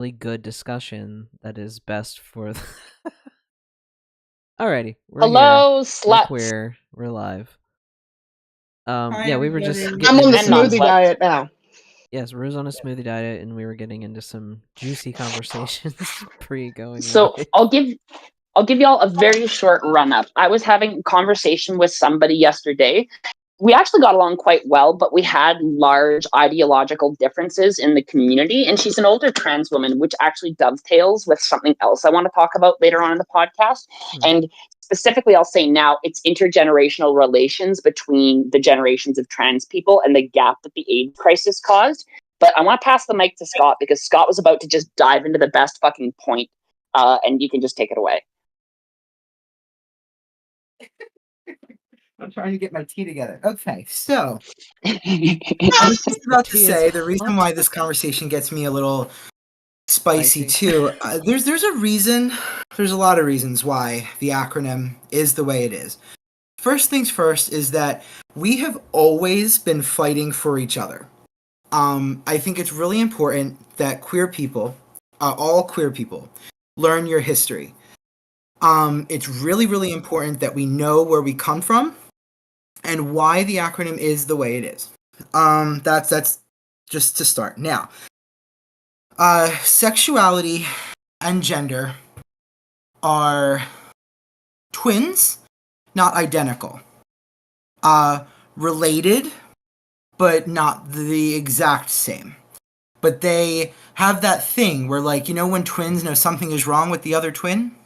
really good discussion that is best for. Alrighty, we're here. Hello, We're sluts. queer. We're live. Hi, Yeah, we were just everybody. getting I'm on the into smoothie some. diet now. Yes, Rue's on a smoothie diet, and we were getting into some juicy conversations pre-going So live. I'll give y'all a very short run up. I was having a conversation with somebody yesterday. We actually got along quite well, but we had large ideological differences in the community. And she's an older trans woman, which actually dovetails with something else I want to talk about later on in the podcast. And specifically, I'll say now, it's intergenerational relations between the generations of trans people and the gap that the AIDS crisis caused. But I want to pass the mic to Scott because Scott was about to just dive into the best fucking point, and you can just take it away. I'm trying to get my tea together. Okay, so I was just about to say the reason why this conversation gets me a little spicy too. There's a reason. There's a lot of reasons why the acronym is the way it is. First things first is that we have always been fighting for each other. I think it's really important that queer people, all queer people, learn your history. It's really, really important that we know where we come from and why the acronym is the way it is. That's just to start. Now, sexuality and gender are twins, not identical. Related, but not the exact same. But they have that thing where, like, you know, when twins know something is wrong with the other twin?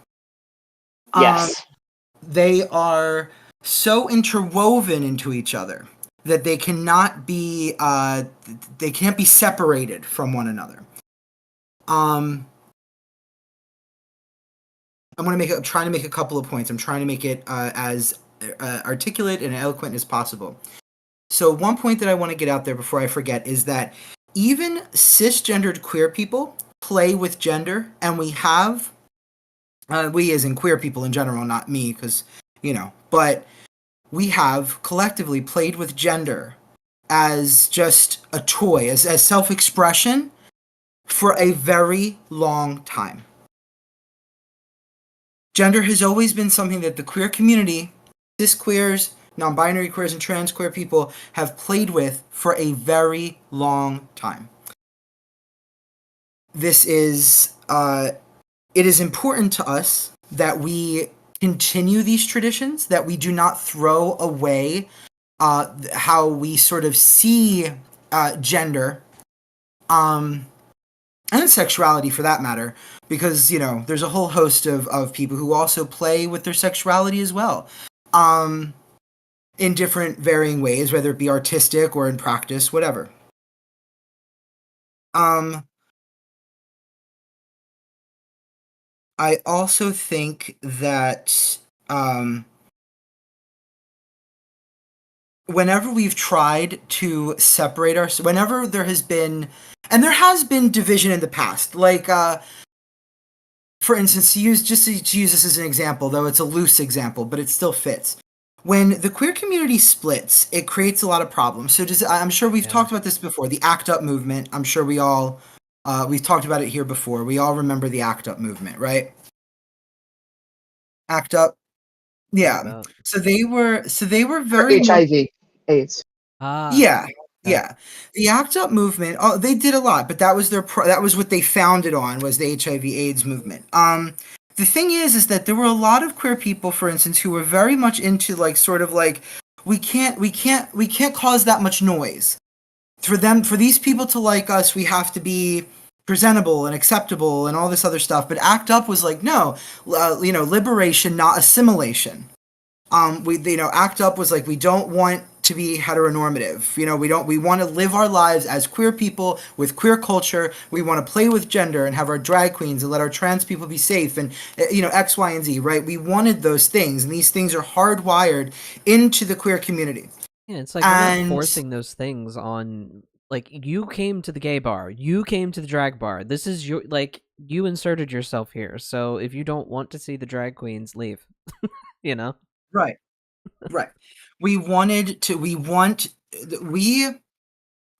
Yes. They are so interwoven into each other that they cannot be separated from one another. I'm trying to make a couple of points. I'm trying to make it as articulate and eloquent as possible. So one point that I want to get out there before I forget is that even cisgendered queer people play with gender, and we have, we as in queer people in general, not me, because, you know, but we have collectively played with gender as just a toy, as self-expression for a very long time. Gender has always been something that the queer community, cis queers, non-binary queers, and trans queer people have played with for a very long time. This is, it is important to us that we continue these traditions, that we do not throw away how we sort of see gender, and sexuality for that matter, because, you know, there's a whole host of people who also play with their sexuality as well, in different varying ways, whether it be artistic or in practice, whatever. I also think that whenever we've tried to separate whenever there has been, and there has been division in the past, like, for instance, to use this as an example, though it's a loose example, but it still fits. When the queer community splits, it creates a lot of problems. So I'm sure we've talked about this before, the ACT UP movement. I'm sure we all, we've talked about it here before. We all remember the ACT UP movement, right? ACT UP. Yeah. So they were very HIV, AIDS. Yeah. Yeah. The ACT UP movement, they did a lot, but that was that was what they founded on, was the HIV AIDS movement. The thing is that there were a lot of queer people, for instance, who were very much into, like, sort of like, we can't cause that much noise. For these people to like us, we have to be presentable and acceptable and all this other stuff. But ACT UP was like, no, you know, liberation, not assimilation. ACT UP was like, we don't want to be heteronormative. You know, we want to live our lives as queer people with queer culture. We want to play with gender and have our drag queens and let our trans people be safe and, you know, X, Y, and Z, right? We wanted those things, and these things are hardwired into the queer community. Yeah, it's like we're not forcing those things on. Like, you came to the gay bar, you came to the drag bar. This is your, like, you inserted yourself here. So if you don't want to see the drag queens, leave. You know? Right. Right. We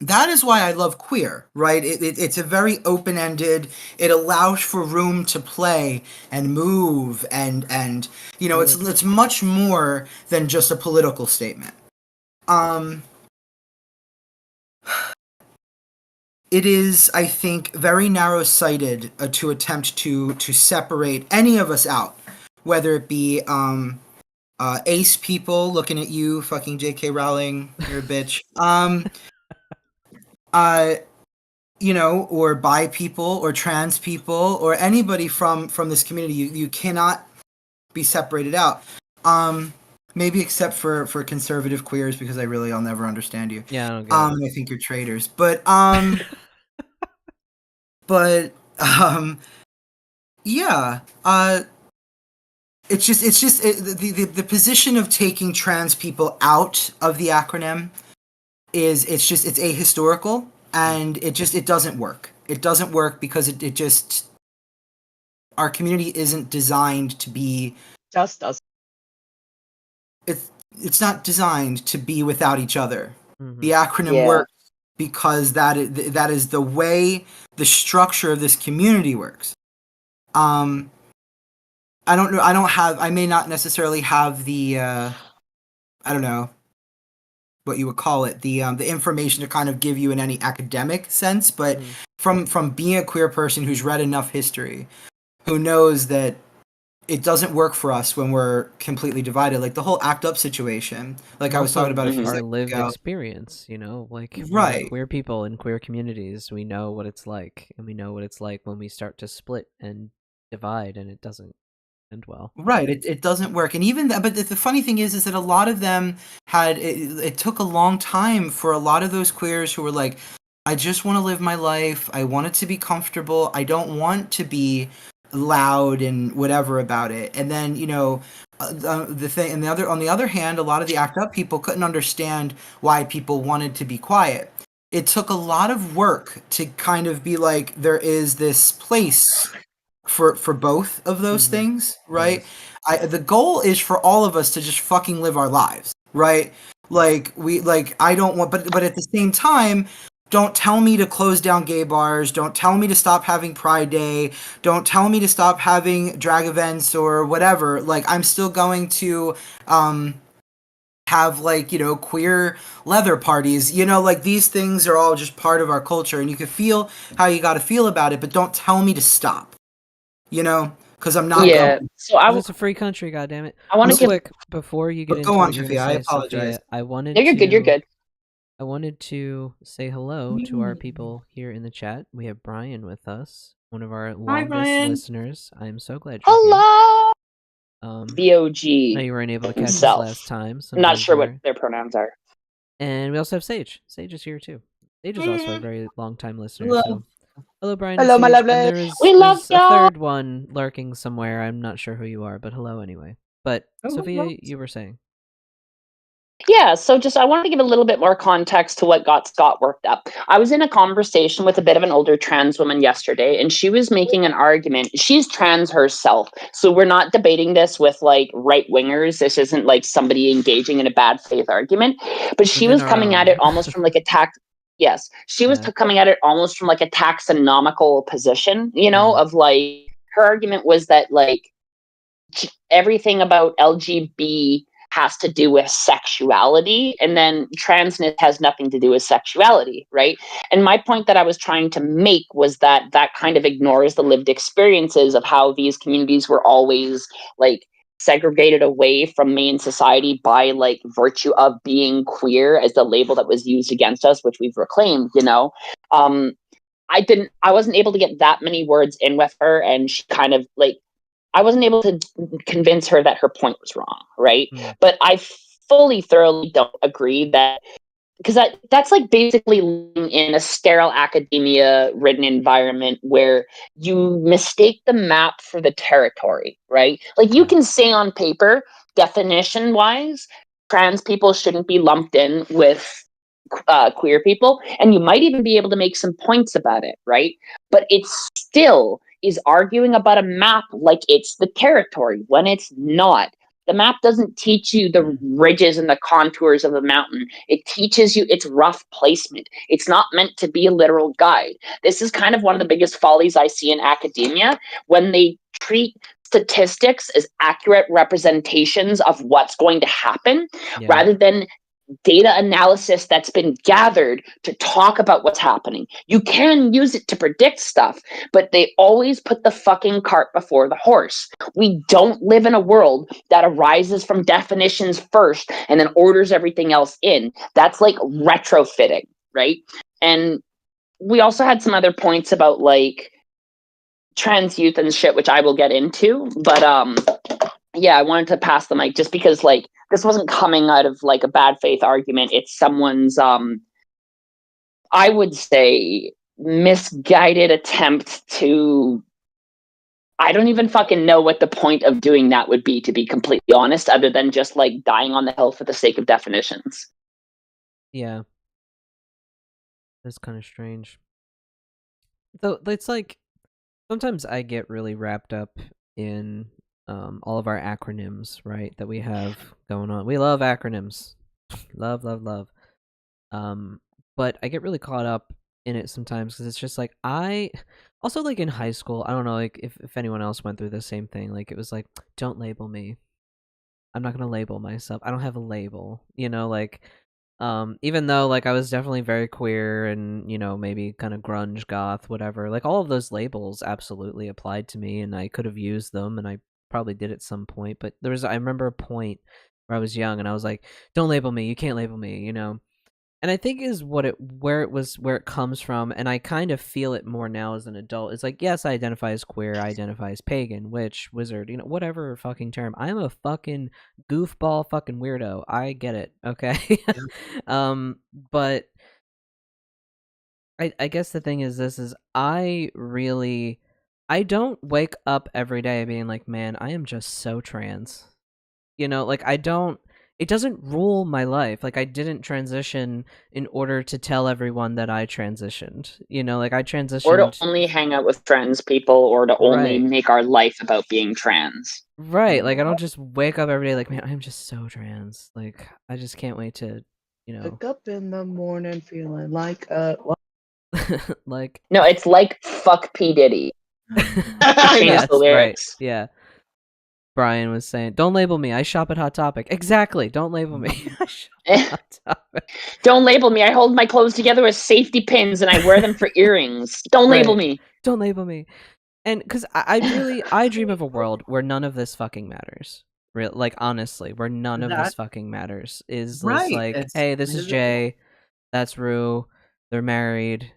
that is why I love queer, right? It's a very open-ended. It allows for room to play and move, and you know, it's much more than just a political statement. It is, I think, very narrow-sighted to attempt to separate any of us out, whether it be ace people looking at you, fucking J.K. Rowling, you're a bitch. You know, or bi people, or trans people, or anybody from this community. You cannot be separated out. Maybe except for conservative queers, because I'll never understand you. Yeah, I don't get it. I think you're traitors, but yeah. It's just the position of taking trans people out of the acronym is it's ahistorical, and it doesn't work. It doesn't work because it just, our community isn't designed to be, Just does. it's not designed to be without each other. Mhm. The acronym works because that is the way the structure of this community works. I don't know. I may not necessarily have the I don't know what you would call it, the information to kind of give you in any academic sense, but from being a queer person who's read enough history, who knows that it doesn't work for us when we're completely divided. Like the whole ACT UP situation, like I was talking about a few our seconds lived ago. experience, you know, like Right. queer people in queer communities, we know what it's like, and we know what it's like when we start to split and divide, and it doesn't end well. Right, it doesn't work, and even that. But the funny thing is that a lot of them had. It took a long time for a lot of those queers who were like, I just want to live my life. I want it to be comfortable. I don't want to be loud and whatever about it. And then, you know, the thing, and on the other hand, a lot of the ACT UP people couldn't understand why people wanted to be quiet. It took a lot of work to kind of be like, there is this place for both of those things, right? Yes. The goal is for all of us to just fucking live our lives, right? Like I don't want, but at the same time, don't tell me to close down gay bars. Don't tell me to stop having Pride Day. Don't tell me to stop having drag events or whatever. Like, I'm still going to have, like, you know, queer leather parties. You know, like, these things are all just part of our culture, and you can feel how you got to feel about it, but don't tell me to stop. You know, because I'm not going. So it's a free country, goddammit. I want to give quick before you get into go on, what you're Sophia. gonna I say, apologize. Sophia, I wanted No, you're good. You're good. I wanted to say hello to our people here in the chat. We have Brian with us, one of our longest listeners. I am so glad you're Hello. here. BOG. Now you weren't able to catch himself. us last time. So I'm not sure what their pronouns are. And we also have Sage. Sage is here too. Sage is also a very long time listener. Hello. So hello, Brian. Hello, my lovely. We love there's a third one lurking somewhere. I'm not sure who you are, but hello anyway. But Sophia, you were saying. Yeah, so just I wanted to give a little bit more context to what got Scott worked up. I was in a conversation with a bit of an older trans woman yesterday, and she was making an argument. She's trans herself, so we're not debating this with like right wingers. This isn't like somebody engaging in a bad faith argument, but she was coming at it almost from like a Yes, she was coming at it almost from like a taxonomical position, you know, of like her argument was that like everything about LGBT has to do with sexuality, and then transness has nothing to do with sexuality, right? And my point that I was trying to make was that that kind of ignores the lived experiences of how these communities were always like segregated away from main society by like virtue of being queer as the label that was used against us, which we've reclaimed, you know. I wasn't able to get that many words in with her, and she kind of like, I wasn't able to convince her that her point was wrong, right? But I thoroughly don't agree that, because that's like basically living in a sterile academia ridden environment where you mistake the map for the territory, right? Like you can say on paper, definition wise, trans people shouldn't be lumped in with queer people, and you might even be able to make some points about it, right? But it still is arguing about a map like it's the territory when it's not. The map doesn't teach you the ridges and the contours of the mountain. It teaches you its rough placement. It's not meant to be a literal guide. This is kind of one of the biggest follies I see in academia, when they treat statistics as accurate representations of what's going to happen, rather than data analysis that's been gathered to talk about what's happening. You can use it to predict stuff, but they always put the fucking cart before the horse. We don't live in a world that arises from definitions first and then orders everything else in. That's like retrofitting, right? And we also had some other points about like trans youth and shit, which I will get into, but yeah, I wanted to pass the mic just because like this wasn't coming out of like a bad faith argument. It's someone's I would say misguided attempt to, I don't even fucking know what the point of doing that would be, to be completely honest, other than just like dying on the hill for the sake of definitions. Yeah. That's kind of strange. Though it's like sometimes I get really wrapped up in all of our acronyms, right, that we have going on. We love acronyms. Love. But I get really caught up in it sometimes because it's just like I also like in high school, I don't know like if anyone else went through the same thing, like it was like, don't label me. I'm not gonna label myself. I don't have a label, you know, like even though like I was definitely very queer and, you know, maybe kind of grunge, goth, whatever, like all of those labels absolutely applied to me and I could have used them and I probably did at some point, but I remember a point where I was young and I was like, don't label me, you can't label me, you know. And I think is where it comes from, and I kind of feel it more now as an adult. It's like, yes, I identify as queer, I identify as pagan, witch, wizard, you know, whatever fucking term. I'm a fucking goofball fucking weirdo. I get it, okay? But I guess the thing is this is I don't wake up every day being like, man, I am just so trans. You know, like it doesn't rule my life. Like I didn't transition in order to tell everyone that I transitioned. You know, like I transitioned or to only hang out with trans people, or to only make our life about being trans. Right. Like I don't just wake up every day like, man, I'm just so trans. Like I just can't wait to, you know, wake up in the morning feeling like like no, it's like fuck P Diddy. Yes, the lyrics. Right. Yeah. Brian was saying, don't label me. I shop at Hot Topic. Exactly. Don't label me. I shop at Hot Topic. Don't label me. I hold my clothes together with safety pins and I wear them for earrings. Don't label me. Don't label me. And because I dream of a world where none of this fucking matters. Like, honestly, where none of this fucking matters. Is like, hey, this is Jay. That's Rue. They're married.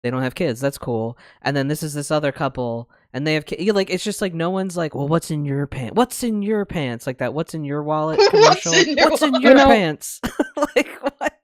They don't have kids. That's cool. And then this is this other couple, and they have kids. Like, it's just like no one's like, well, what's in your pants? What's in your pants? Like that. What's in your wallet? Commercial. What's in your pants? Like what?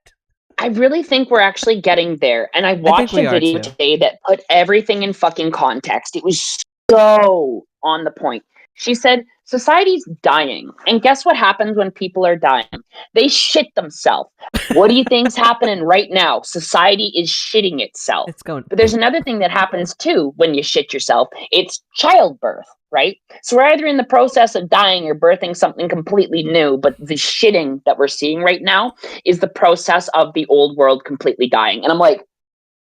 I really think we're actually getting there. And I watched a video today that put everything in fucking context. It was so on the point. She said, society's dying. And guess what happens when people are dying? They shit themselves. What do you think's happening right now? Society is shitting itself. It's going. But there's another thing that happens too when you shit yourself. It's childbirth, right? So we're either in the process of dying or birthing something completely new. But the shitting that we're seeing right now is the process of the old world completely dying. And I'm like,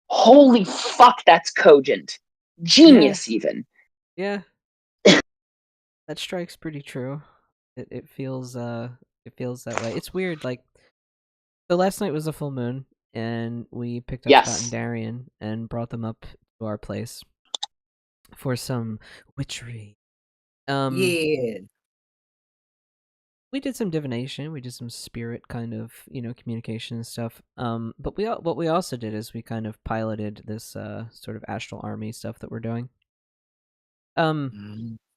holy fuck, that's cogent. Genius, even. Yeah. That strikes pretty true. It feels that way. It's weird. Like, so last night was a full moon, and we picked up Scott and Darian and brought them up to our place for some witchery. Yeah. We did some divination. We did some spirit kind of, you know, communication and stuff. But what we also did is we kind of piloted this sort of astral army stuff that we're doing.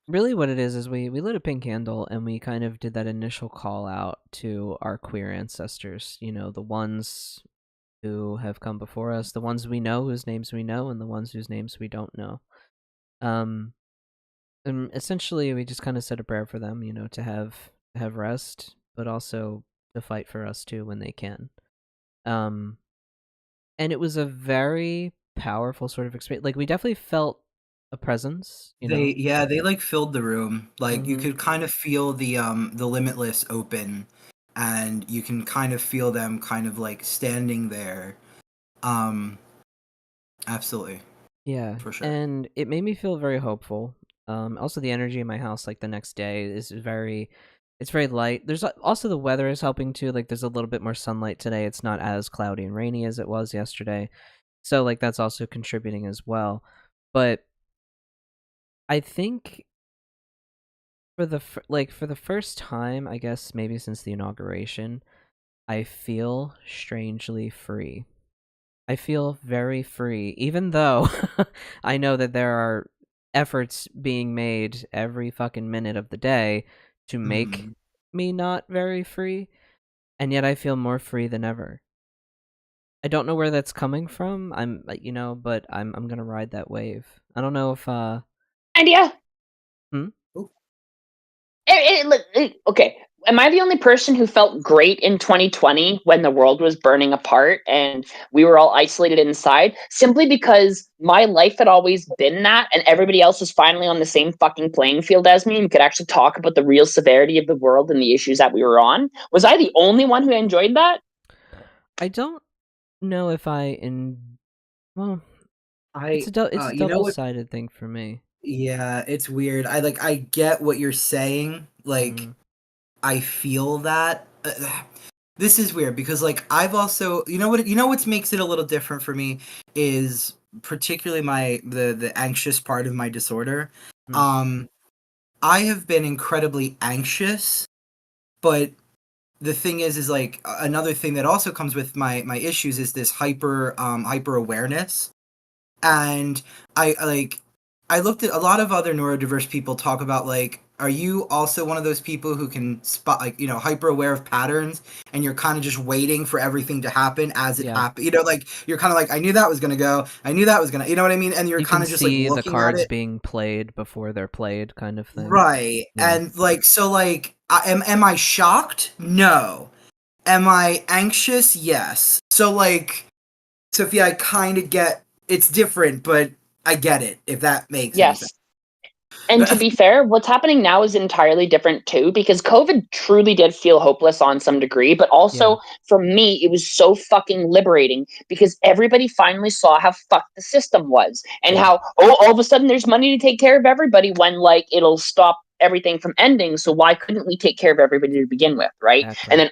Really what it is we lit a pink candle and we kind of did that initial call out to our queer ancestors, you know, the ones who have come before us, the ones we know, whose names we know, and the ones whose names we don't know. And essentially we just kind of said a prayer for them, you know, to have rest, but also to fight for us too when they can. And it was a very powerful sort of experience. Like, we definitely felt a presence, you know. They like filled the room. Like you Mhm. could kind of feel the Limitless open, and you can kind of feel them kind of like standing there. Absolutely, Yeah, for sure. and it made me feel very hopeful. Also the energy in my house, like the next day, is it's very light. There's also the weather is helping too. Like there's a little bit more sunlight today. It's not as cloudy and rainy as it was yesterday, so like that's also contributing as well. But I think for for the first time, I guess maybe since the inauguration, I feel strangely free. I feel very free, even though I know that there are efforts being made every fucking minute of the day to make Mhm. me not very free, and yet I feel more free than ever. I don't know where that's coming from. But I'm gonna ride that wave. I don't know if Idea. hmm? Okay. Am I the only person who felt great in 2020 when the world was burning apart and we were all isolated inside? Simply because my life had always been that, and everybody else was finally on the same fucking playing field as me and could actually talk about the real severity of the world and the issues that we were on? Was I the only one who enjoyed that? I don't know if well, I it's a you know what? double-sided thing for me. Yeah, it's weird. I get what you're saying. Like Mhm. I feel that. This is weird because like I've also what's makes it a little different for me is particularly the anxious part of my disorder. Mhm. Um I have been incredibly anxious, but the thing is like another thing that also comes with my issues is this hyper awareness. And I looked at a lot of other neurodiverse people talk about like, are you also one of those people who can spot like, hyper aware of patterns, and you're kind of just waiting for everything to happen as it Yeah. happens, like you're kind of like, I knew that was going to go, I knew that was going to, you know what I mean, and you're You kind can of just like see the looking at cards it. being played before they're played, kind of thing. Right. Yeah. And like, so like, am I shocked? No. Am I anxious? Yes. So like, Sophia, I kind of get it's different, but I get it, if that makes any sense. Yes. And to be fair, what's happening now is entirely different too, because COVID truly did feel hopeless on some degree. But Yeah. also, for me, it was so fucking liberating because everybody finally saw how fucked the system was and Yeah. how, all of a sudden there's money to take care of everybody when, like, it'll stop everything from ending. So why couldn't we take care of everybody to begin with, right? And Exactly. then,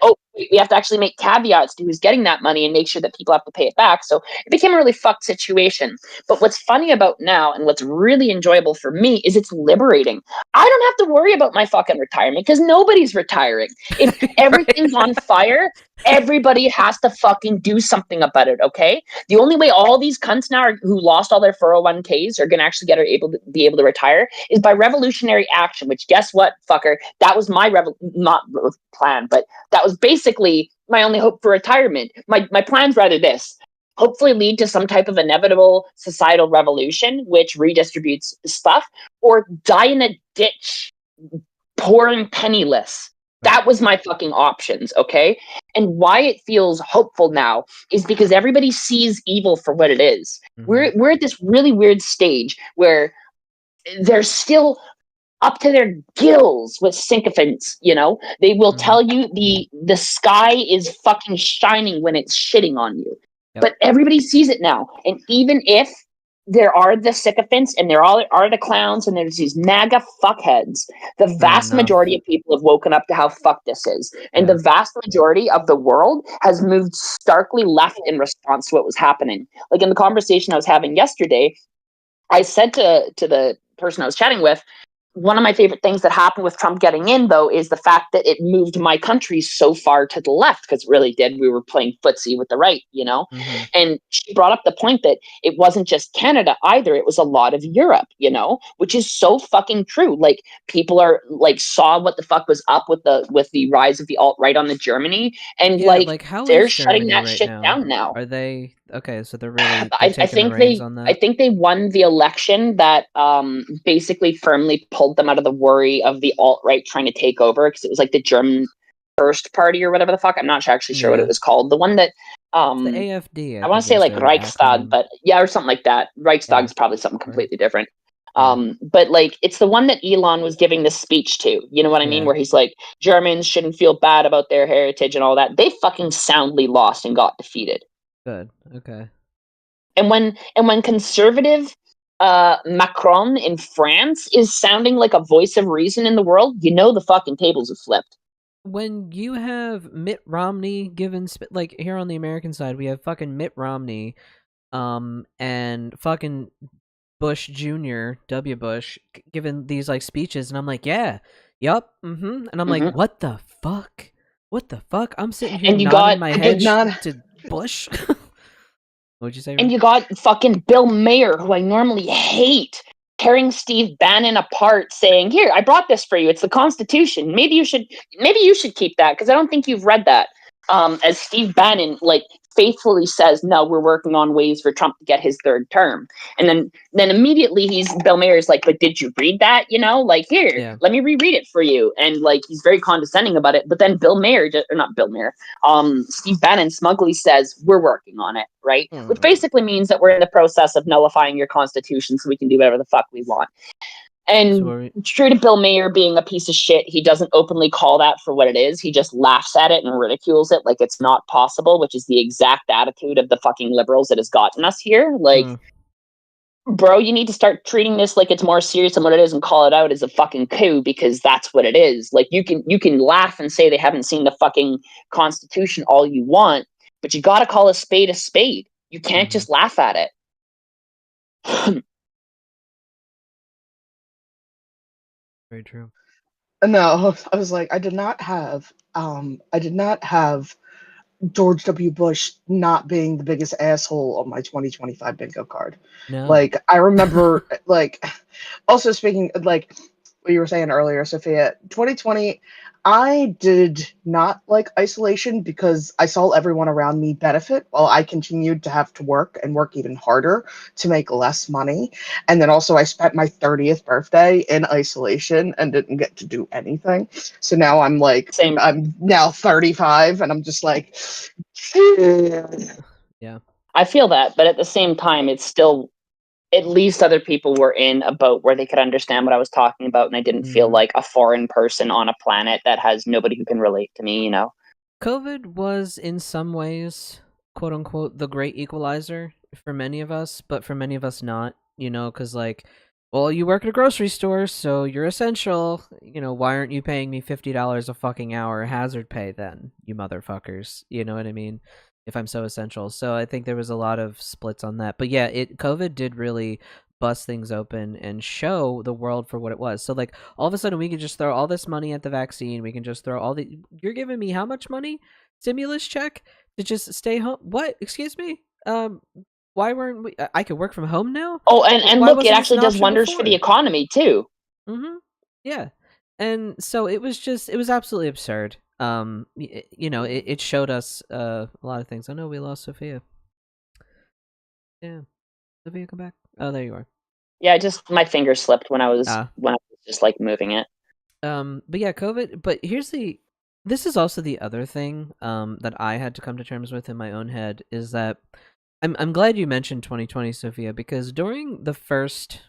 we have to actually make caveats to who's getting that money and make sure that people have to pay it back. So it became a really fucked situation. But what's funny about now and what's really enjoyable for me is it's liberating. I don't have to worry about my fucking retirement because nobody's retiring. If everything's on fire, everybody has to fucking do something about it, okay? The only way all these cunts now who lost all their 401ks are going to actually be able to retire is by revolutionary action, which guess what, fucker? That was my not plan, but that was basically my only hope for retirement. My plan's rather this: hopefully lead to some type of inevitable societal revolution which redistributes stuff, or die in a ditch poor and penniless. Right. That was my fucking options, okay? And why it feels hopeful now is because everybody sees evil for what it is. Mhm. We're at this really weird stage where they're still up to their gills with sycophants, They will Mhm. tell you the sky is fucking shining when it's shitting on you. Yep. But everybody sees it now. And even if there are the sycophants and there are the clowns and there's these MAGA fuckheads, the Not vast majority enough. of people have woken up to how fucked this is. And Yeah. the vast majority of the world has moved starkly left in response to what was happening. Like in the conversation I was having yesterday, I said to the person I was chatting with, one of my favorite things that happened with Trump getting in, though, is the fact that it moved my country so far to the left, because it really did. We were playing footsie with the right. Mhm. And she brought up the point that it wasn't just Canada either. It was a lot of Europe, which is so fucking true. Like, people are like saw what the fuck was up with the rise of the alt-right on the Germany, and Yeah, like like how they're is shutting Germany that right shit now? down now. Are they okay, so they're I taking the think reins they on I that? think they won the election that basically firmly pulled them out of the worry of the alt right trying to take over, because it was like the German First Party or whatever the fuck. I'm not actually sure what it Yeah. was called. The one that It's the AFD, I I want think to say is like their Reichstag, acronym. but yeah, or something like that. Yeah. Reichstag's probably something Or completely different. But like, it's the one that Elon was giving this speech to, you know what I mean? Where he's like, Germans shouldn't feel bad about their heritage and all that. They fucking soundly lost and got defeated. Good. Okay. And when conservative Macron in France is sounding like a voice of reason in the world, you know the fucking tables have flipped. When you have Mitt Romney given like here on the American side, we have fucking Mitt Romney, and fucking Bush Jr., W. Bush, given these like speeches, and I'm like, yeah, yup, and I'm like, what the fuck? What the fuck? I'm sitting here nodding my head to Bush. What'd you say? And you got fucking Bill Mayer, who I normally hate, tearing Steve Bannon apart, saying, "Here, I brought this for you. It's the Constitution. Maybe you should keep that because I don't think you've read that." As Steve Bannon like faithfully says, "No, we're working on ways for Trump to get his third term." And then immediately Bill Mayer's like, "But did you read that? You know, like here, let me reread it for you." And like he's very condescending about it. But then Steve Bannon smugly says, "We're working on it," right? Which basically means that we're in the process of nullifying your Constitution so we can do whatever the fuck we want. And true to Bill Mayer being a piece of shit, he doesn't openly call that for what it is. He just laughs at it and ridicules it like it's not possible, which is the exact attitude of the fucking liberals that has gotten us here. Like, bro, you need to start treating this like it's more serious than what it is and call it out as a fucking coup, because that's what it is. Like, you can laugh and say they haven't seen the fucking Constitution all you want, but you gotta call a spade a spade. You can't just laugh at it. Very true. No, I was like, I did not have George W. Bush not being the biggest asshole on my 2025 bingo card. No. Like, I remember, like, also speaking, like, what you were saying earlier, Sophia, 2020, I did not like isolation because I saw everyone around me benefit while I continued to have to work and work even harder to make less money. And then also I spent my 30th birthday in isolation and didn't get to do anything. So now I'm like, I'm now 35 and I'm just like, yeah. I feel that, but at the same time, it's still, at least other people were in a boat where they could understand what I was talking about, and I didn't feel like a foreign person on a planet that has nobody who can relate to me, you know? COVID was, in some ways, quote-unquote, the great equalizer for many of us, but for many of us not, you know, because, like, well, you work at a grocery store, so you're essential, you know, why aren't you paying me $50 a fucking hour hazard pay then, you motherfuckers, you know what I mean? If I'm so essential. So I think there was a lot of splits on that. But yeah, COVID did really bust things open and show the world for what it was. So like all of a sudden we can just throw all this money at the vaccine. We can just throw all the, you're giving me how much money? Stimulus check to just stay home? What? Excuse me? Why weren't we, I could work from home now? Oh, and look, it actually does wonders for the economy too. Yeah. And so it was absolutely absurd. You know, it showed us a lot of things. I know we lost Sophia. Yeah, Sophia, come back. Oh, there you are. Yeah, just my finger slipped when I was just like moving it. But yeah, COVID. But this is also the other thing that I had to come to terms with in my own head is that I'm glad you mentioned 2020, Sophia, because during the first,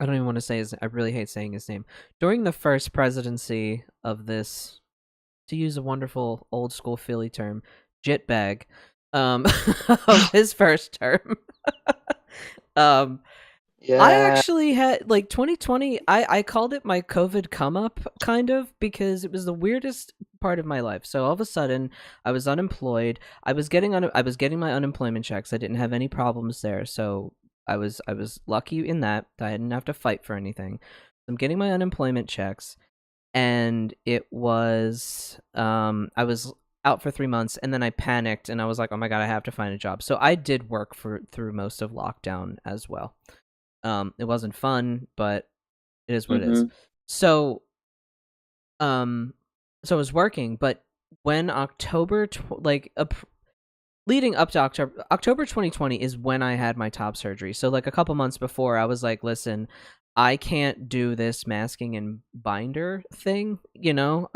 I don't even want to say I really hate saying his name. During the first presidency of this, to use a wonderful old school Philly term, jitbag, of his first term. I actually had, like, 2020, I called it my COVID come up, kind of, because it was the weirdest part of my life. So all of a sudden, I was unemployed. I was getting my unemployment checks. I didn't have any problems there, so I was lucky in that I didn't have to fight for anything. I'm getting my unemployment checks. And it was, I was out for 3 months, and then I panicked, and I was like, oh my god, I have to find a job. So I did work through most of lockdown as well. It wasn't fun, but it is what it is. So, I was working, but when leading up to October 2020 is when I had my top surgery. So like a couple months before, I was like, listen, I can't do this masking and binder thing, you know?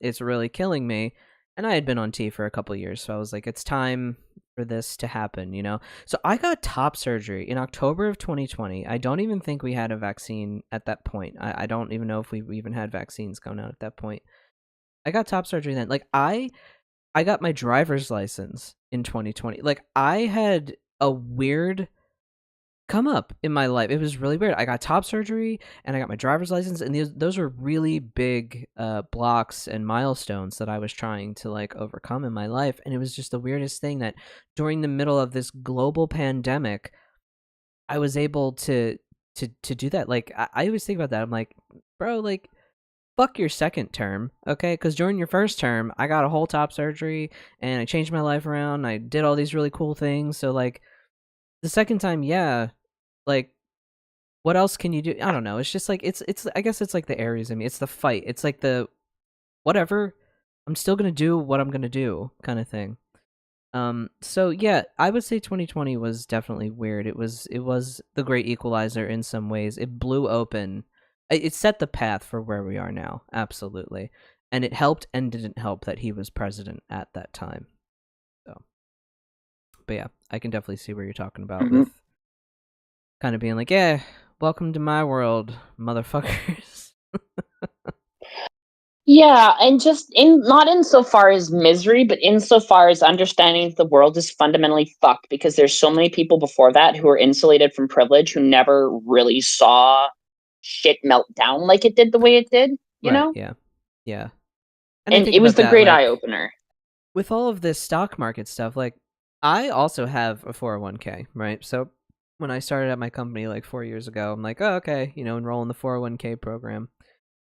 It's really killing me. And I had been on T for a couple years, so I was like, it's time for this to happen, you know? So I got top surgery in October of 2020. I don't even think we had a vaccine at that point. I don't even know if we even had vaccines going out at that point. I got top surgery then. Like, I got my driver's license in 2020. Like, I had a weird come up in my life. It was really weird. I got top surgery and I got my driver's license, and those were really big blocks and milestones that I was trying to like overcome in my life. And it was just the weirdest thing that during the middle of this global pandemic, I was able to do that. Like, I always think about that. I'm like, bro, like, fuck your second term, okay? Because during your first term, I got a whole top surgery and I changed my life around. I did all these really cool things. So like the second time, yeah, like, what else can you do? I don't know. It's just like it's I guess it's like the Aries in me. It's the fight. It's like the whatever. I'm still gonna do what I'm gonna do kind of thing. So yeah, I would say 2020 was definitely weird. It was the great equalizer in some ways. It blew open. It set the path for where we are now. Absolutely. And it helped and didn't help that he was president at that time. So, but yeah, I can definitely see where you're talking about with kind of being like, yeah, welcome to my world, motherfuckers. Yeah, and just not insofar as misery, but insofar as understanding that the world is fundamentally fucked, because there's so many people before that who are insulated from privilege who never really saw shit melt down like it did the way it did, you know? Yeah. And And it was the great eye-opener. With all of this stock market stuff, like, I also have a 401k, right? So when I started at my company like 4 years ago, I'm like, oh, okay, you know, enroll in the 401k program.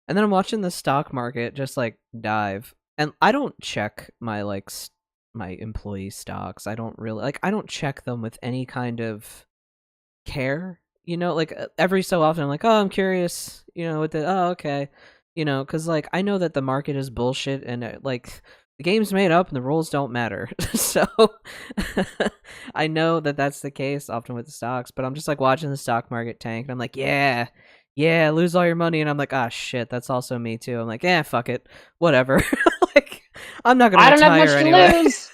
And then I'm watching the stock market just like dive. And I don't check my like my employee stocks. I don't really I don't check them with any kind of care, you know, like every so often I'm like, oh, I'm curious, you know, okay, you know, because like I know that the market is bullshit and like the game's made up and the rules don't matter. So I know that that's the case often with the stocks, but I'm just like watching the stock market tank and I'm like, yeah, lose all your money. And I'm like, ah, shit, that's also me too. I'm like, yeah, fuck it, whatever. Like, I'm not gonna retire anyway. I don't have much to lose.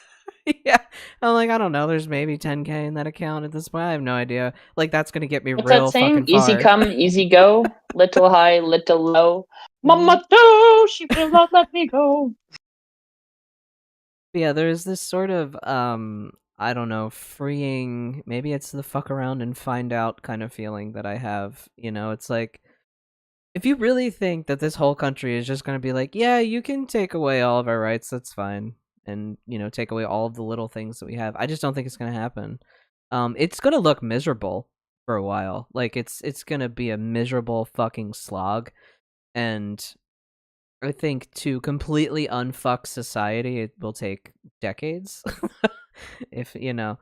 Yeah, I'm like, I don't know. There's maybe 10K in that account at this point. I have no idea. Like, that's gonna get me real fucking far. Easy come, easy go. Little high, little low. Mama, do she will not let me go. Yeah, there's this sort of I don't know, freeing, maybe it's the fuck around and find out kind of feeling that I have. You know, it's like, if you really think that this whole country is just going to be like, yeah, you can take away all of our rights, that's fine. And, you know, take away all of the little things that we have. I just don't think it's going to happen. It's going to look miserable for a while. Like, it's going to be a miserable fucking slog. And I think to completely unfuck society, it will take decades. If, you know,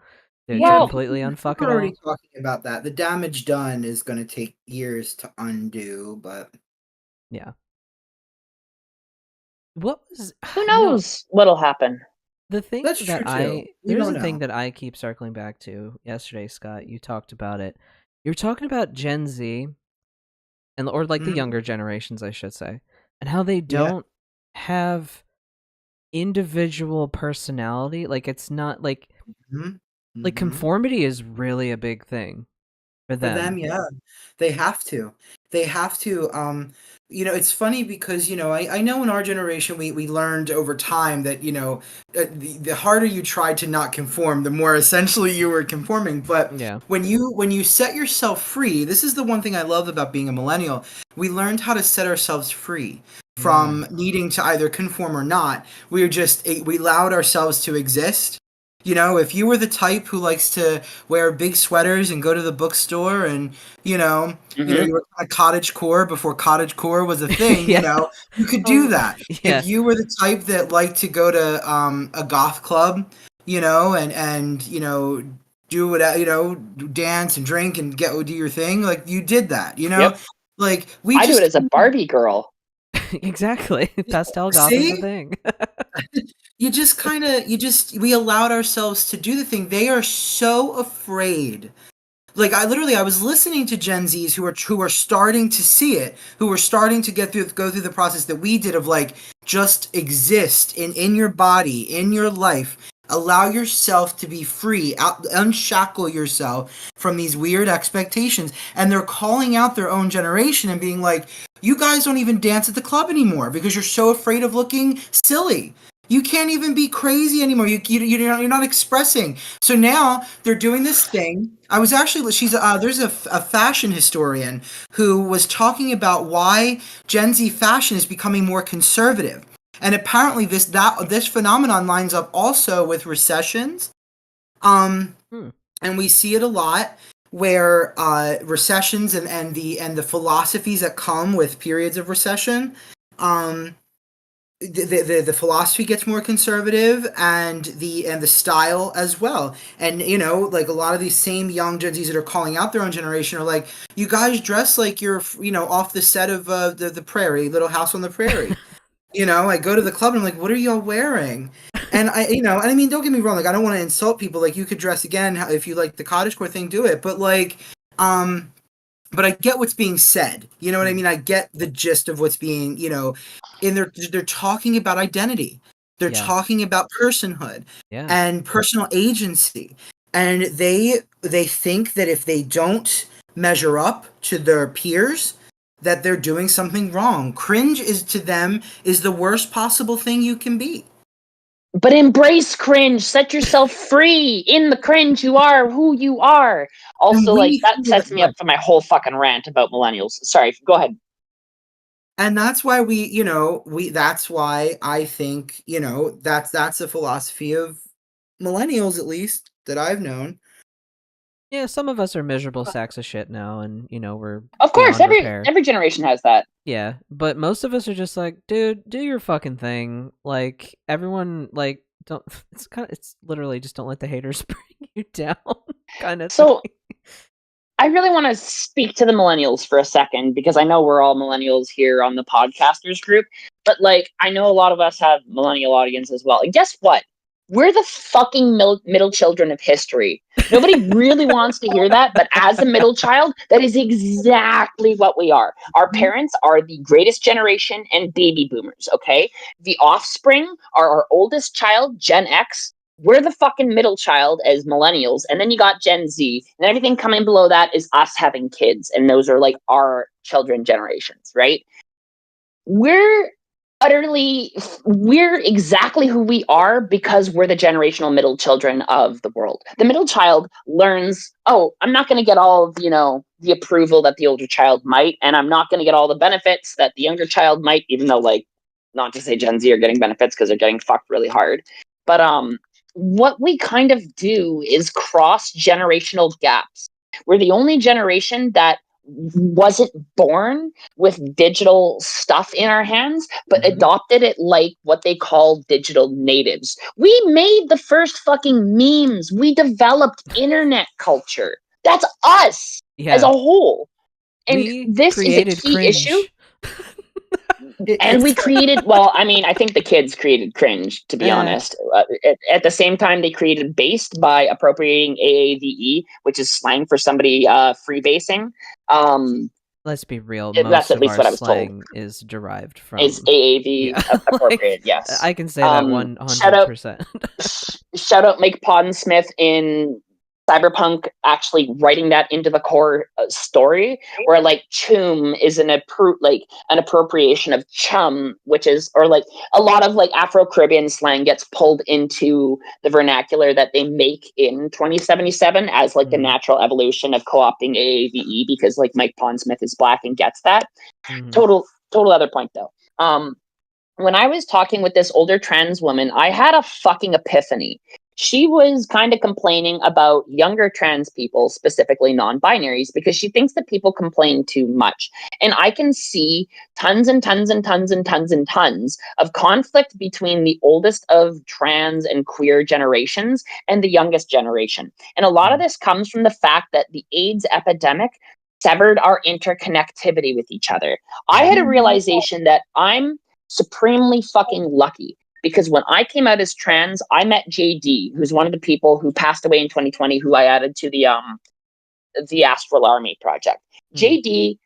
to completely unfuck it all. We're already talking about that. The damage done is going to take years to undo, but... Yeah. What was... Who knows what'll happen? The thing there's a thing that I keep circling back to yesterday, Scott. You talked about it. You were talking about Gen Z, or like the younger generations, I should say, and how they don't have individual personality. Like, it's not like like conformity is really a big thing for them. For them, yeah, they have to. You know, it's funny because, you know, I know in our generation we learned over time that, you know, the harder you tried to not conform, the more essentially you were conforming. But when you set yourself free, this is the one thing I love about being a millennial. We learned how to set ourselves free from needing to either conform or not. We allowed ourselves to exist. You know, if you were the type who likes to wear big sweaters and go to the bookstore and, you know, you were kind of cottagecore before cottagecore was a thing, you know, you could do that. If you were the type that liked to go to a goth club, you know, and you know, do what, you know, dance and drink and do your thing, like, you did that, you know? Like, I do it as a Barbie girl. Exactly. Pastel goth is a thing. We allowed ourselves to do the thing. They are so afraid. Like, I was listening to Gen Zs who are starting to see it, who are starting to go through the process that we did of, like, just exist in your body, in your life. Allow yourself to be free. Unshackle yourself from these weird expectations. And they're calling out their own generation and being like, you guys don't even dance at the club anymore because you're so afraid of looking silly. You can't even be crazy anymore. You're not expressing. So now they're doing this thing. I was actually there's a fashion historian who was talking about why Gen Z fashion is becoming more conservative. And apparently this phenomenon lines up also with recessions. And we see it a lot where recessions and the philosophies that come with periods of recession, the philosophy gets more conservative and the style as well. And like a lot of these same young Gen Zs that are calling out their own generation are like, you guys dress like you're off the set of the Prairie, Little House on the Prairie. I go to the club and I'm like, what are y'all wearing? And I mean, don't get me wrong, like I don't want to insult people. Like you could dress again if you like the cottagecore thing, do it. But like, but I get what's being said. You know what I mean? I get the gist of what's being, they're talking about identity. They're talking about personhood and personal agency. And they think that if they don't measure up to their peers, that they're doing something wrong. Cringe to them is the worst possible thing you can be. But embrace cringe. Set yourself free. In the cringe, you are who you are. Also, like, that sets me up for my whole fucking rant about millennials. Sorry, go ahead. And that's why that's why I think, that's the philosophy of millennials, at least, that I've known. Yeah, some of us are miserable sacks of shit now, and we're of course every generation has that. Yeah, but most of us are just like, dude, do your fucking thing. Like everyone, like don't. It's literally just don't let the haters bring you down, kind of. So, I really want to speak to the millennials for a second because I know we're all millennials here on the podcasters group, but like I know a lot of us have millennial audience as well. And guess what? We're the fucking middle children of history. Nobody really wants to hear that, but as a middle child, that is exactly what we are. Our parents are the greatest generation and baby boomers, okay? The offspring are our oldest child, Gen X. We're the fucking middle child as millennials, and then you got Gen Z, and everything coming below that is us having kids, and those are like our children generations, right? We're exactly who we are because we're the generational middle children of the world. The middle child learns, oh, I'm not going to get all of, the approval that the older child might, and I'm not going to get all the benefits that the younger child might, even though, like, not to say Gen Z are getting benefits because they're getting fucked really hard. But what we kind of do is cross generational gaps. We're the only generation that wasn't born with digital stuff in our hands, but adopted it like what they call digital natives. We made the first fucking memes. We developed internet culture. That's us as a whole. And this is a key issue. And we created, I think the kids created cringe, to be honest. At the same time, they created based by appropriating AAVE, which is slang for somebody freebasing. Let's be real. That's at least what I was slang told. Is derived from. Is AAV appropriated? Yes, I can say that 100%. Shout out Mike Podsmith in Cyberpunk actually writing that into the core story, where like chum is an appropriation of chum, which is, or like a lot of like Afro-Caribbean slang gets pulled into the vernacular that they make in 2077 as like the natural evolution of co-opting AAVE because like Mike Podsmith is black and gets that. Total other point though. When I was talking with this older trans woman, I had a fucking epiphany. She was kind of complaining about younger trans people, specifically non-binaries, because she thinks that people complain too much. And I can see tons and tons and tons and tons and tons of conflict between the oldest of trans and queer generations and the youngest generation. And a lot of this comes from the fact that the AIDS epidemic severed our interconnectivity with each other. I had a realization that I'm supremely fucking lucky. Because when I came out as trans, I met JD, who's one of the people who passed away in 2020, who I added to the Astral Army project. JD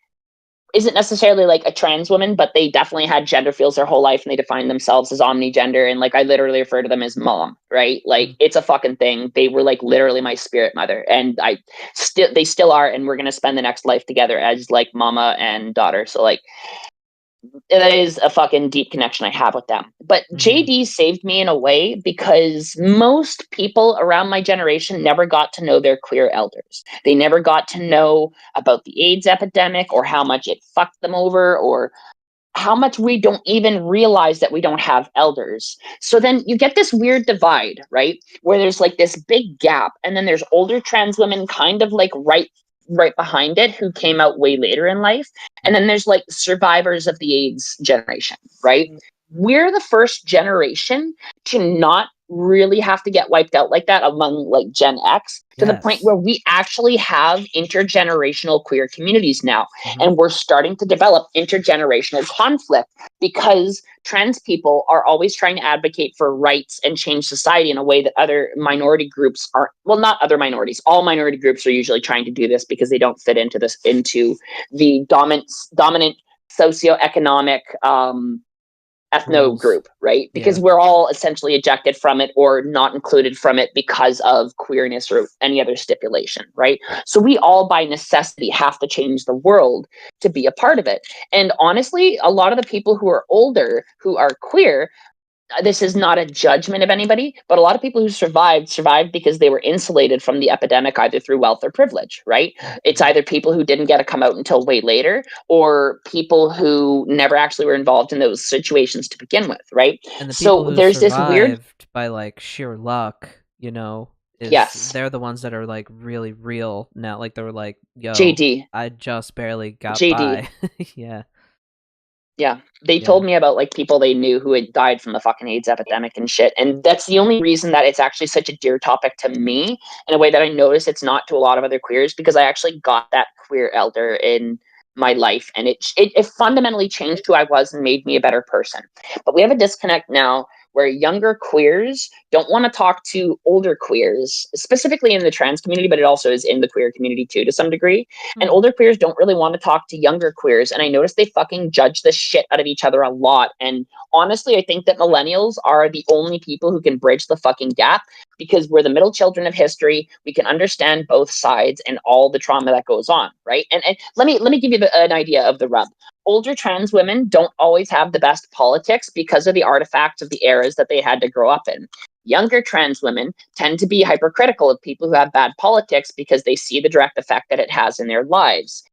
isn't necessarily like a trans woman, but they definitely had gender feels their whole life and they defined themselves as omnigender. And like, I literally refer to them as mom, right? Like it's a fucking thing. They were like literally my spirit mother, and they still are. And we're going to spend the next life together as like mama and daughter. So like, that is a fucking deep connection I have with them. But JD saved me in a way because most people around my generation never got to know their queer elders. They never got to know about the AIDS epidemic or how much it fucked them over or how much we don't even realize that we don't have elders. So then you get this weird divide, right? Where there's like this big gap, and then there's older trans women kind of like right behind it who came out way later in life. And then there's like survivors of the AIDS generation, right? We're the first generation to not really have to get wiped out like that among like Gen X to the point where we actually have intergenerational queer communities now. And we're starting to develop intergenerational conflict because trans people are always trying to advocate for rights and change society in a way that other minority groups are, well, not other minorities, all minority groups are usually trying to do this because they don't fit into the dominant socioeconomic ethno group, right? Because we're all essentially ejected from it or not included from it because of queerness or any other stipulation, right? So we all by necessity have to change the world to be a part of it. And honestly, a lot of the people who are older, who are queer, this is not a judgment of anybody, but a lot of people who survived because they were insulated from the epidemic either through wealth or privilege, right? It's either people who didn't get to come out until way later or people who never actually were involved in those situations to begin with, right? And the people so who there's this survived weird by like sheer luck, you know, they're the ones that are like really real now. Like they were like, yo, JD. I just barely got JD. by. Yeah. Yeah, they told me about like people they knew who had died from the fucking AIDS epidemic and shit. And that's the only reason that it's actually such a dear topic to me in a way that I notice it's not to a lot of other queers, because I actually got that queer elder in my life and it fundamentally changed who I was and made me a better person. But we have a disconnect now where younger queers don't want to talk to older queers, specifically in the trans community, but it also is in the queer community too, to some degree. And older queers don't really want to talk to younger queers. And I notice they fucking judge the shit out of each other a lot. And honestly, I think that millennials are the only people who can bridge the fucking gap because we're the middle children of history. We can understand both sides and all the trauma that goes on, right? And let me give you an idea of the rub. Older trans women don't always have the best politics because of the artifacts of the eras that they had to grow up in. Younger trans women tend to be hypercritical of people who have bad politics because they see the direct effect that it has in their lives.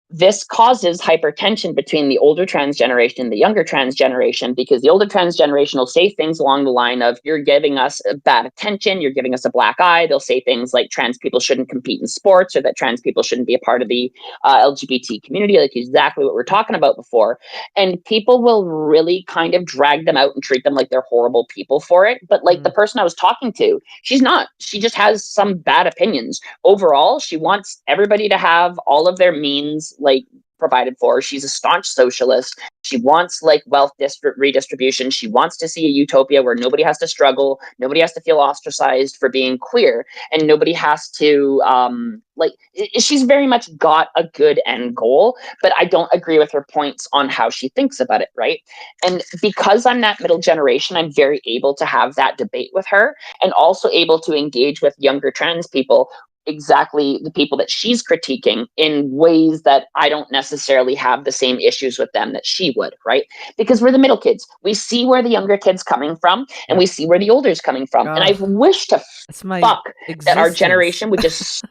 This causes hypertension between the older trans generation and the younger trans generation, because the older trans generation will say things along the line of, you're giving us bad attention, you're giving us a black eye. They'll say things like trans people shouldn't compete in sports, or that trans people shouldn't be a part of the LGBT community, like exactly what we're talking about before. And people will really kind of drag them out and treat them like they're horrible people for it. But like the person I was talking to, she's not. She just has some bad opinions. Overall, she wants everybody to have all of their means like provided for. She's a staunch socialist. She wants like wealth redistribution. She wants to see a utopia where nobody has to struggle, nobody has to feel ostracized for being queer, and nobody has to she's very much got a good end goal, but I don't agree with her points on how she thinks about it, right? And because I'm that middle generation, I'm very able to have that debate with her and also able to engage with younger trans people, exactly the people that she's critiquing, in ways that I don't necessarily have the same issues with them that she would, right? Because we're the middle kids. We see where the younger kid's coming from and we see where the older's coming from. And I've wished to fuck that our generation would just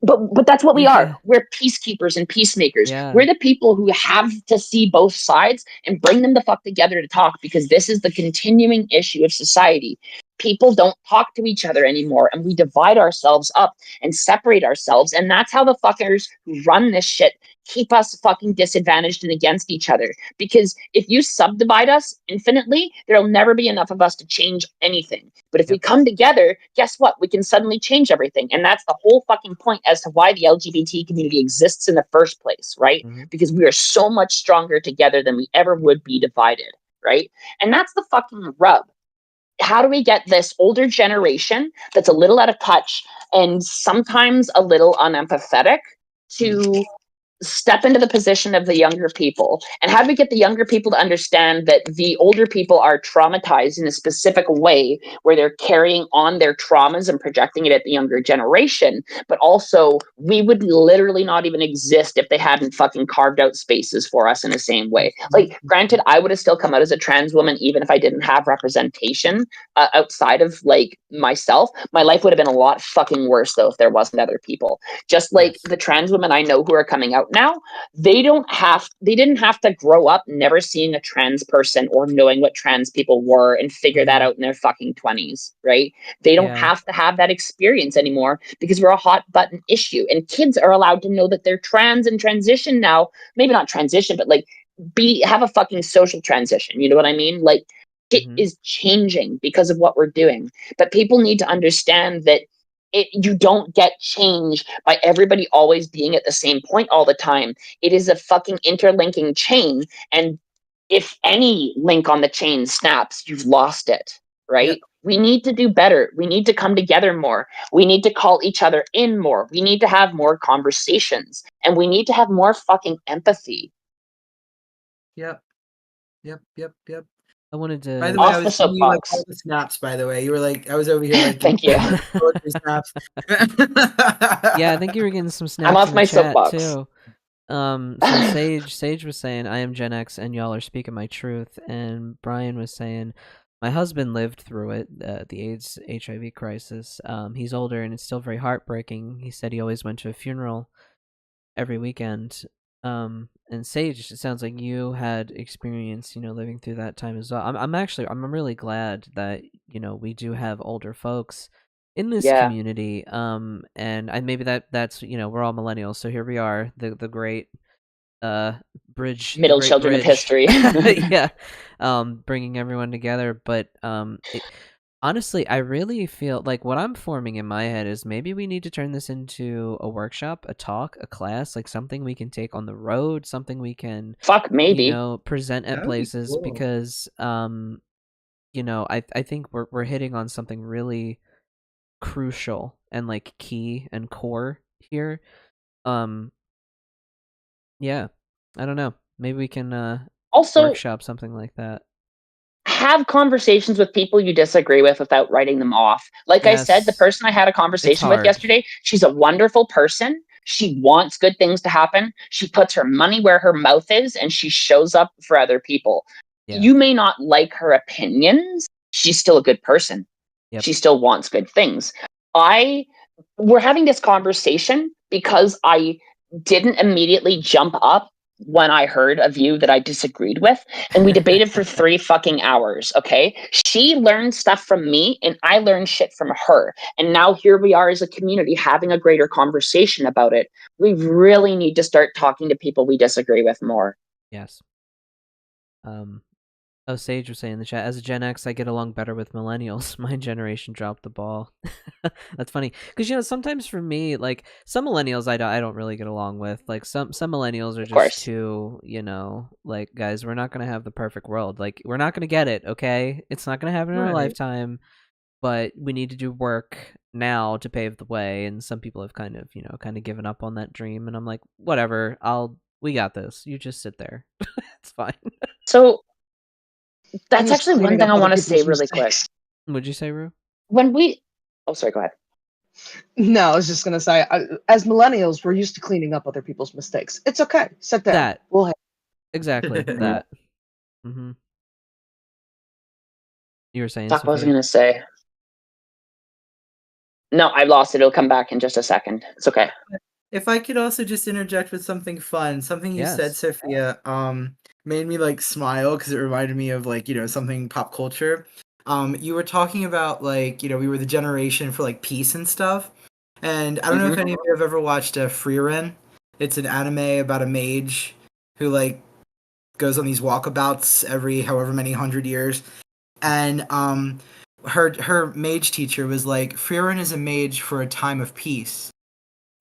but that's what we are. We're peacekeepers and peacemakers. We're the people who have to see both sides and bring them the fuck together to talk, because this is the continuing issue of society. People don't talk to each other anymore, and we divide ourselves up and separate ourselves. And that's how the fuckers who run this shit keep us fucking disadvantaged and against each other. Because if you subdivide us infinitely, there'll never be enough of us to change anything. But if we come together, guess what? We can suddenly change everything. And that's the whole fucking point as to why the LGBT community exists in the first place, right? Because we are so much stronger together than we ever would be divided, right? And that's the fucking rub. How do we get this older generation that's a little out of touch and sometimes a little unempathetic to step into the position of the younger people? And how do we get the younger people to understand that the older people are traumatized in a specific way where they're carrying on their traumas and projecting it at the younger generation? But also, we would literally not even exist if they hadn't fucking carved out spaces for us in the same way. Like, granted, I would have still come out as a trans woman even if I didn't have representation outside of like myself. My life would have been a lot fucking worse though if there wasn't other people. Just like the trans women I know who are coming out now, they didn't have to grow up never seeing a trans person or knowing what trans people were and figure that out in their fucking 20s, right? They don't have to have that experience anymore because we're a hot button issue, and kids are allowed to know that they're trans and transition now. Maybe not transition, but like have a fucking social transition. You know what I mean? Like, it is changing because of what we're doing. But people need to understand that you don't get change by everybody always being at the same point all the time. It is a fucking interlinking chain, and if any link on the chain snaps, you've lost it, right? Yep. We need to do better. We need to come together more. We need to call each other in more. We need to have more conversations, and we need to have more fucking empathy. Yep. I wanted to. By the way, I was seeing you like all the snaps. By the way, you were like, I was over here like, thank you. Poetry snaps. Yeah, I think you were getting some snaps. I'm off my soapbox too. So Sage was saying, I am Gen X and y'all are speaking my truth. And Brian was saying, my husband lived through it, the AIDS HIV crisis. He's older and it's still very heartbreaking. He said he always went to a funeral every weekend. And Sage, it sounds like you had experience, living through that time as well. I'm really glad that, we do have older folks in this community. And maybe that's, we're all millennials. So here we are, the great, bridge, middle children of history. Yeah. Bringing everyone together. But, honestly, I really feel like what I'm forming in my head is maybe we need to turn this into a workshop, a talk, a class, like something we can take on the road, something we can present at places, cool. Because I think we're hitting on something really crucial and like key and core here. Yeah, I don't know. Maybe we can also workshop something like that. Have conversations with people you disagree with without writing them off. Like I said, the person I had a conversation with yesterday, she's a wonderful person. She wants good things to happen. She puts her money where her mouth is, and she shows up for other people. Yeah. You may not like her opinions. She's still a good person. Yep. She still wants good things. We're having this conversation because I didn't immediately jump up when I heard a view that I disagreed with, and we debated for 3 fucking hours, okay? She learned stuff from me, and I learned shit from her, and now here we are as a community having a greater conversation about it. We really need to start talking to people we disagree with more. Yes. Sage was saying in the chat, as a Gen X, I get along better with millennials. My generation dropped the ball. That's funny. Because, sometimes for me, like, some millennials I don't really get along with. Like, some millennials are just too, like, guys, we're not going to have the perfect world. Like, we're not going to get it, okay? It's not going to happen in our lifetime. But we need to do work now to pave the way. And some people have kind of given up on that dream. And I'm like, whatever, we got this. You just sit there. It's fine. So... that's actually one thing I want to say really quick. What'd you say, Rue? Oh, sorry, go ahead. No, I was just going to say, as millennials, we're used to cleaning up other people's mistakes. It's okay. Sit there. Exactly. That. Mm-hmm. You were saying something? What was I going to say? No, I lost it. It'll come back in just a second. It's okay. If I could also just interject with something fun, something you said, Sophia, made me like smile because it reminded me of like, something pop culture. You were talking about like, we were the generation for like peace and stuff. And I don't know if any of you have ever watched Frieren. It's an anime about a mage who like goes on these walkabouts every however many 100 years. And her mage teacher was like, Frieren is a mage for a time of peace.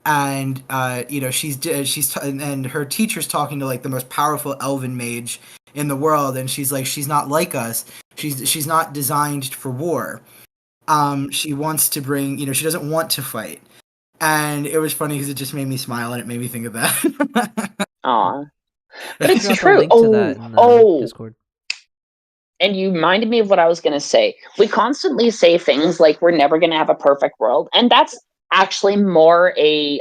And and her teacher's talking to like the most powerful elven mage in the world, and she's like, she's not like us. She's not designed for war. She wants to bring, she doesn't want to fight. And it was funny because it just made me smile and it made me think of that. Aw. But I'll it's drop a true. link to that in Discord. And you reminded me of what I was going to say. We constantly say things like we're never going to have a perfect world, and that's actually more a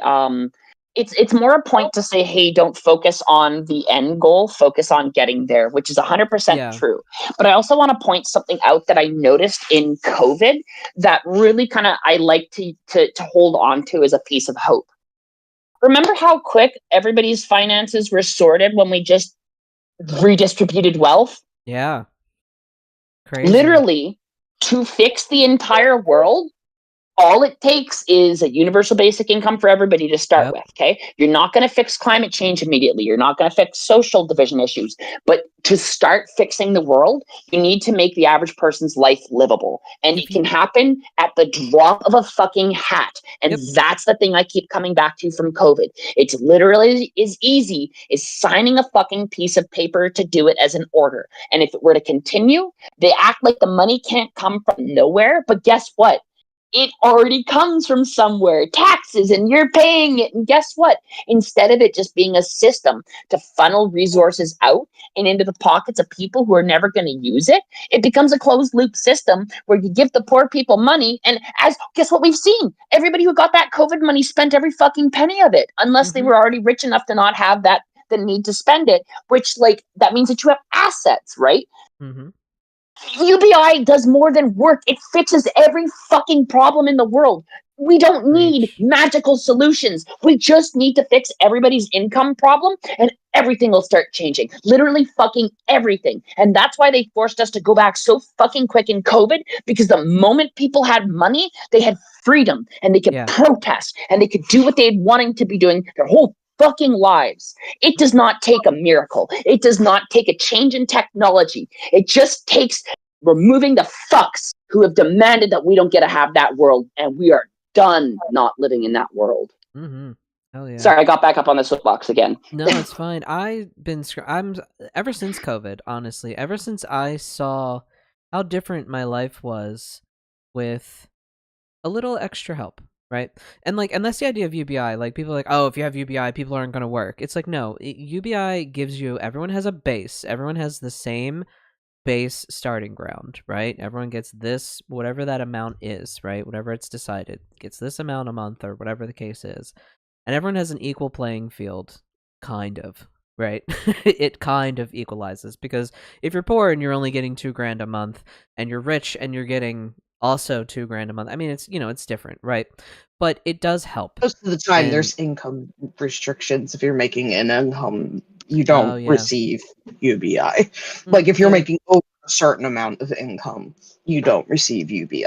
it's more a point to say, hey, don't focus on the end goal, focus on getting there, which is 100% true. But I also want to point something out that I noticed in COVID that really kind of I like to hold on to as a piece of hope. Remember how quick everybody's finances were sorted when we just redistributed wealth? Yeah. Crazy. Literally, to fix the entire world, all it takes is a universal basic income for everybody to start with, okay? You're not going to fix climate change immediately. You're not going to fix social division issues. But to start fixing the world, you need to make the average person's life livable. And it can happen at the drop of a fucking hat. And that's the thing I keep coming back to from COVID. It's literally as easy as signing a fucking piece of paper to do it as an order. And if it were to continue, they act like the money can't come from nowhere. But guess what? It already comes from somewhere, taxes, and you're paying it. And guess what? Instead of it just being a system to funnel resources out and into the pockets of people who are never going to use it, it becomes a closed loop system where you give the poor people money. And guess what we've seen? Everybody who got that COVID money spent every fucking penny of it, unless they were already rich enough to not have the need to spend it, which that means that you have assets, right? Mm-hmm. UBI does more than work. It fixes every fucking problem in the world. We don't need magical solutions. We just need to fix everybody's income problem and everything will start changing. Literally fucking everything. And that's why they forced us to go back so fucking quick in COVID, because the moment people had money, they had freedom and they could protest and they could do what they had wanting to be doing their whole fucking lives. It does not take a miracle. It does not take a change in technology. It just takes removing the fucks who have demanded that we don't get to have that world, and we are done not living in that world. Mm-hmm. Hell yeah. Sorry, I got back up on the soapbox again. No, it's fine. I'm ever since COVID, honestly, ever since I saw how different my life was with a little extra help, right? And that's the idea of UBI. Like, people are like, oh, if you have UBI, people aren't going to work. It's like, no, UBI gives you, everyone has a base. Everyone has the same base starting ground, right? Everyone gets this, whatever that amount is, right? Whatever it's decided, gets this amount a month or whatever the case is. And everyone has an equal playing field, kind of, right? It kind of equalizes, because if you're poor and you're only getting $2,000 a month, and you're rich and you're getting also $2,000 a month, I mean, it's different, right? But it does help. Most of the time, there's income restrictions. If you're making an income, you don't receive UBI. Like, if you're making over a certain amount of income, you don't receive UBI.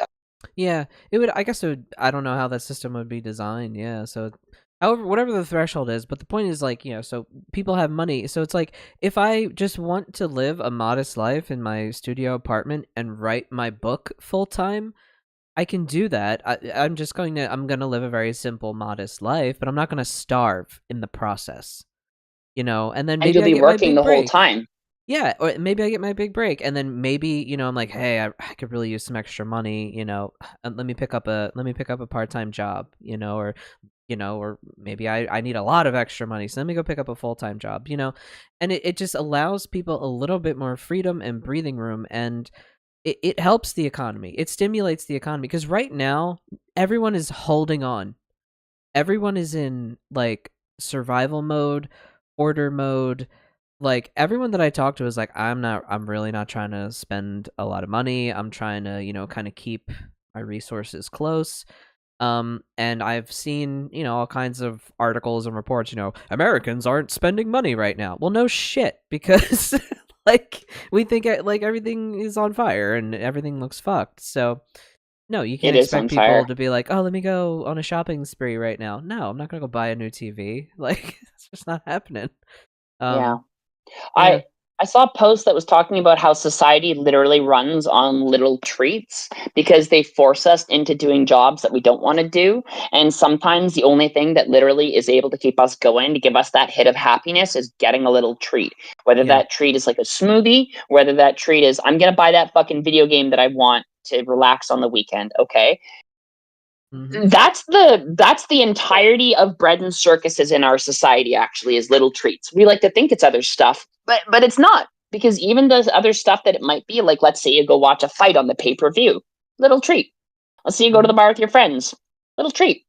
Yeah, it would. I guess it would. I don't know how that system would be designed. Yeah, so however, whatever the threshold is, but the point is, like, so people have money. So it's like, if I just want to live a modest life in my studio apartment and write my book full time, I can do that. I'm going to live a very simple, modest life, but I'm not going to starve in the process. And then maybe you'll be working the whole time. Yeah, or maybe I get my big break, and then maybe I'm like, hey, I could really use some extra money. Let me pick up a part-time job. Or maybe I need a lot of extra money, so let me go pick up a full-time job. And it just allows people a little bit more freedom and breathing room, and it helps the economy. It stimulates the economy, because right now everyone is holding on. Everyone is in survival mode, order mode. Like, everyone that I talk to is like, I'm really not trying to spend a lot of money. I'm trying to, kind of keep my resources close. And I've seen, all kinds of articles and reports, Americans aren't spending money right now. Well, no shit, because we think everything is on fire and everything looks fucked. So no, you can't expect people to be like, oh, let me go on a shopping spree right now. No, I'm not going to go buy a new TV. It's just not happening. Yeah. I saw a post that was talking about how society literally runs on little treats, because they force us into doing jobs that we don't want to do. And sometimes the only thing that literally is able to keep us going, to give us that hit of happiness, is getting a little treat. Whether that treat is like a smoothie, whether that treat is, I'm going to buy that fucking video game that I want to relax on the weekend. Okay. Mhm. That's the entirety of bread and circuses in our society. Actually, is little treats. We like to think it's other stuff, but it's not, because even the other stuff that it might be, like, let's say you go watch a fight on the pay-per-view, little treat. Let's say you go to the bar with your friends, little treat.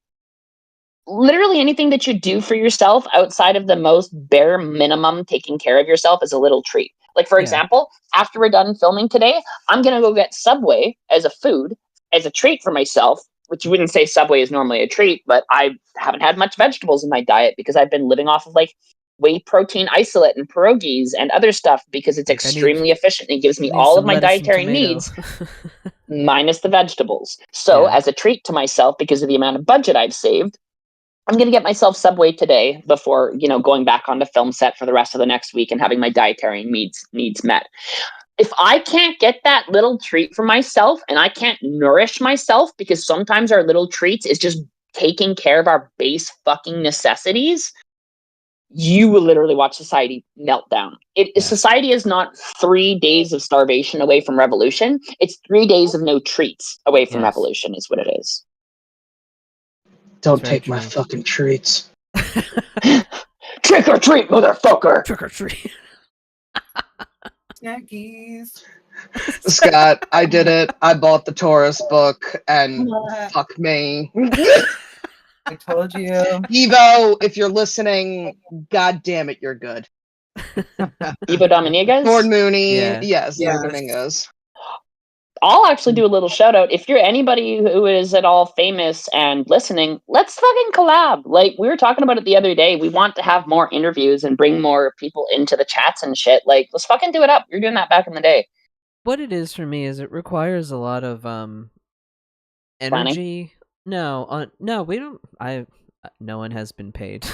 Literally anything that you do for yourself outside of the most bare minimum taking care of yourself is a little treat. Like, for example, after we're done filming today, I'm going to go get Subway as a food, as a treat for myself, which you wouldn't say Subway is normally a treat, but I haven't had much vegetables in my diet because I've been living off of like whey protein isolate and pierogies and other stuff because it's extremely efficient. It gives me all of my dietary needs minus the vegetables. So as a treat to myself, because of the amount of budget I've saved, I'm going to get myself Subway today before, going back on the film set for the rest of the next week and having my dietary needs met. If I can't get that little treat for myself and I can't nourish myself, because sometimes our little treats is just taking care of our base fucking necessities, you will literally watch society melt down. Society is not 3 days of starvation away from revolution. It's 3 days of no treats away from revolution is what it is. Don't take my fucking treats. Trick or treat, motherfucker! Trick or treat. Snackies. Scott, I did it. I bought the Taurus book, and fuck me. I told you. Evo, if you're listening, god damn it, you're good. Evo Dominguez? Lord Mooney, yes. Lord Dominguez. I'll actually do a little shout out. If you're anybody who is at all famous and listening, let's fucking collab. Like, we were talking about it the other day. We want to have more interviews and bring more people into the chats and shit. Like, let's fucking do it up. You're doing that back in the day. What it is for me is it requires a lot of energy. Planning? No, we don't. No one has been paid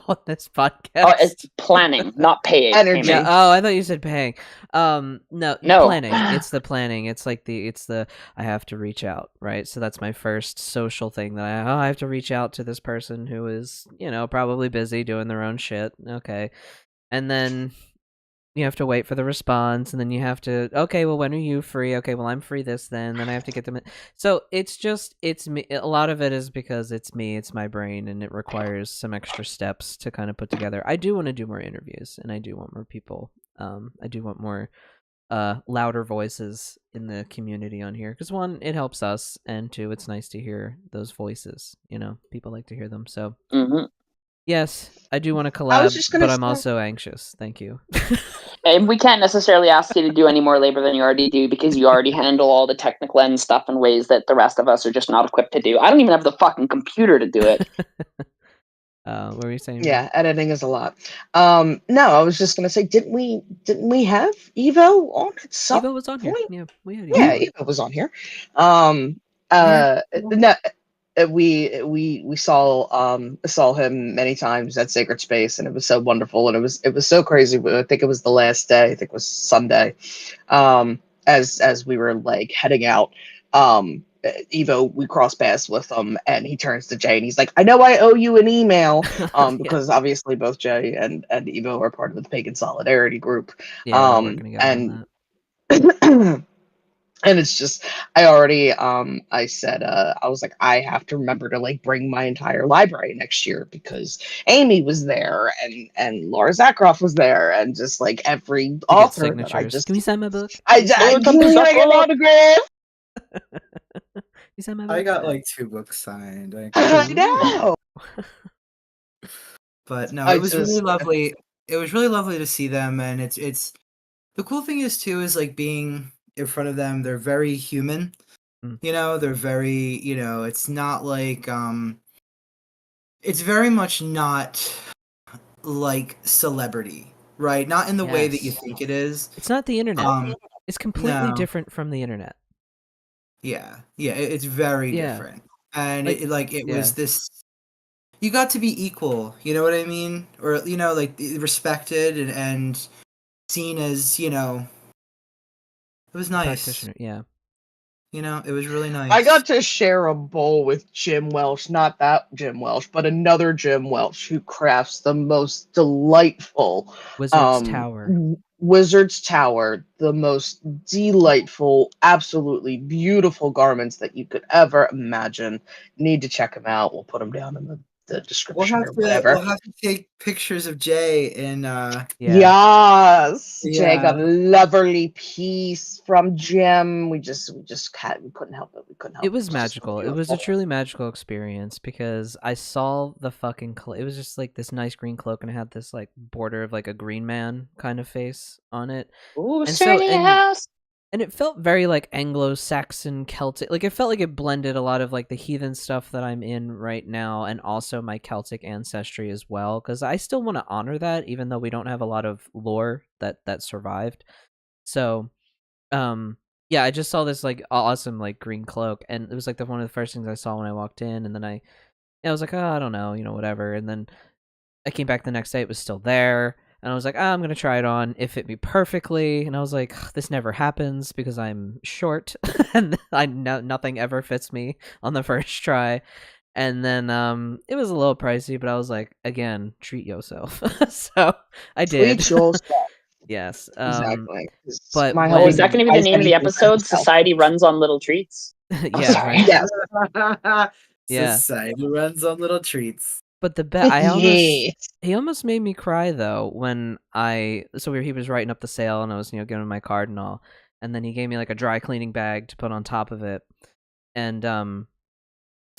on this podcast. Oh, it's planning, not paying. Energy. Yeah, I thought you said paying. No, planning. It's the planning. It's like I have to reach out, right? So that's my first social thing that I have to reach out to this person who is, probably busy doing their own shit. Okay. And then you have to wait for the response, and then you have to, okay, well, when are you free? Okay, well, I'm free then I have to get them in. So it's me. A lot of it is because it's me, it's my brain, and it requires some extra steps to kind of put together. I do want to do more interviews, and I do want more people. I do want more louder voices in the community on here, because 1, it helps us, and 2, it's nice to hear those voices. People like to hear them. So yes, I do want to collab, but I'm also anxious. Thank you. And we can't necessarily ask you to do any more labor than you already do, because you already handle all the technical end stuff in ways that the rest of us are just not equipped to do. I don't even have the fucking computer to do it. What were you saying? Yeah, editing is a lot. No, I was just gonna say, didn't we have Evo on at some Evo was on point? here. Yeah, we had Evo. Yeah, Evo was on here. We saw him many times at Sacred Space, and it was so wonderful, and it was so crazy. I think it was the last day. I think it was Sunday. As we were like heading out, Evo, we cross paths with him, and he turns to Jay and he's like, "I know I owe you an email," because obviously both Jay and Evo are part of the Pagan Solidarity group. Yeah, we're working together on that. And it's just, I already, I said, I was like, I have to remember to like bring my entire library next year, because Amy was there and Laura Zakroff was there, and just like every author. Signatures. Can we sign my book? Can I get an autograph? You sign my book? I got like 2 books signed. I know. But no, it was really lovely. It was really lovely to see them, and it's the cool thing is too is like being in front of them. They're very human. They're very, it's not like it's very much not like celebrity, right? Not in the way that you think it is. It's not the internet. It's completely different from the internet. Yeah, it's very different, and it was this. You got to be equal, you know what I mean, or like respected and seen as, it was nice. Practitioner, yeah. You know, it was really nice. I got to share a bowl with Jim Welsh, not that Jim Welsh, but another Jim Welsh who crafts the most delightful Wizard's Tower. Wizard's Tower, the most delightful, absolutely beautiful garments that you could ever imagine. Need to check him out. We'll put him down in the description or whatever. We'll have to take pictures of Jay and Yes, Jay Yeah. got a lovely piece from Jim. We couldn't help it. We couldn't help it. It was magical. It was a truly magical experience because I saw the fucking it was just like this nice green cloak and it had this like border of like a green man kind of face on it. Ooh, And house. And it felt very like Anglo-Saxon Celtic. Like it felt like it blended a lot of like the heathen stuff that I'm in right now and also my Celtic ancestry as well, because I still want to honor that even though we don't have a lot of lore that survived. So yeah, I just saw this like awesome like green cloak and it was like one of the first things I saw when I walked in, and then I was like, oh, I don't know, whatever. And then I came back the next day, it was still there. And I was like, I'm going to try it on. It fit me perfectly. And I was like, this never happens because I'm short and nothing ever fits me on the first try. And then it was a little pricey, but I was like, again, treat yourself. So I did. Treat yourself. Yes. Exactly. But is that going to be the name of the episode? Society runs on little treats. Yeah. Right. Yeah. Society runs on little treats. But he almost made me cry though when he was writing up the sale and I was giving him my card and all, and then he gave me like a dry cleaning bag to put on top of it, and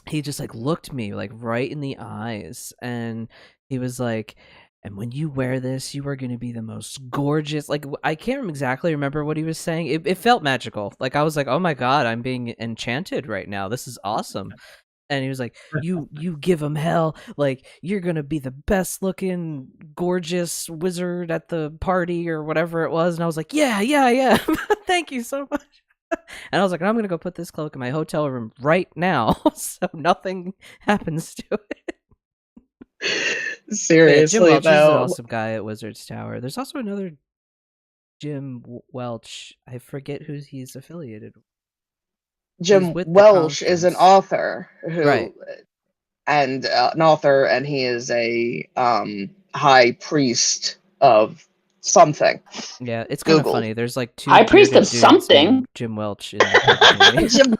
he just like looked me like right in the eyes and he was like, and when you wear this, you are going to be the most gorgeous. Like I can't exactly remember what he was saying. It felt magical. Like I was like, oh my god, I'm being enchanted right now. This is awesome. And he was like, you give him hell. Like, you're going to be the best looking, gorgeous wizard at the party or whatever it was. And I was like, yeah. Thank you so much. And I was like, I'm going to go put this cloak in my hotel room right now. So nothing happens to it. Seriously, Jim Welch is an awesome guy at Wizard's Tower. There's also another Jim Welch. I forget who he's affiliated with. Jim Welsh is an author and he is a high priest of something. Yeah, it's kind of funny. There's like two high priest of something. Jim Welch in the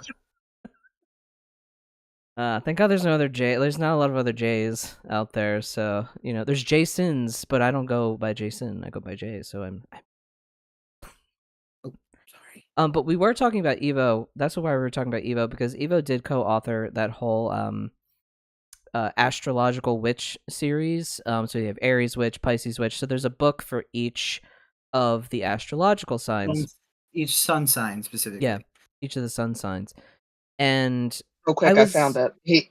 thank God there's no other J. There's not a lot of other J's out there. So there's Jasons, but I don't go by Jason. I go by Jay. So I'm but we were talking about Evo. That's why we were talking about Evo, because Evo did co-author that whole astrological witch series. So you have Aries witch, Pisces witch. So there's a book for each of the astrological signs. Each sun sign specifically. Yeah, each of the sun signs. And real quick, I found it.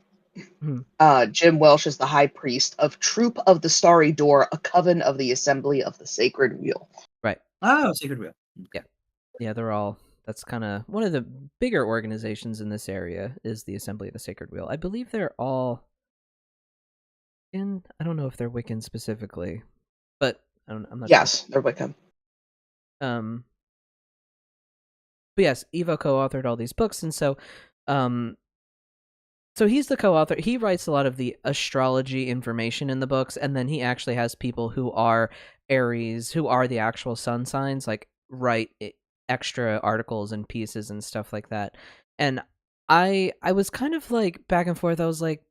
Jim Welsh is the high priest of Troop of the Starry Door, a coven of the Assembly of the Sacred Wheel. Right. Oh, Sacred Wheel. Yeah. Yeah, they're all. That's kind of one of the bigger organizations in this area is the Assembly of the Sacred Wheel. I believe they're all I don't know if they're Wiccan specifically, but I'm not. Yes, they're Wiccan. But yes, Evo co-authored all these books, and so he's the co-author. He writes a lot of the astrology information in the books, and then he actually has people who are Aries, who are the actual sun signs, like write extra articles and pieces and stuff like that. And I was kind of like back and forth. I was like,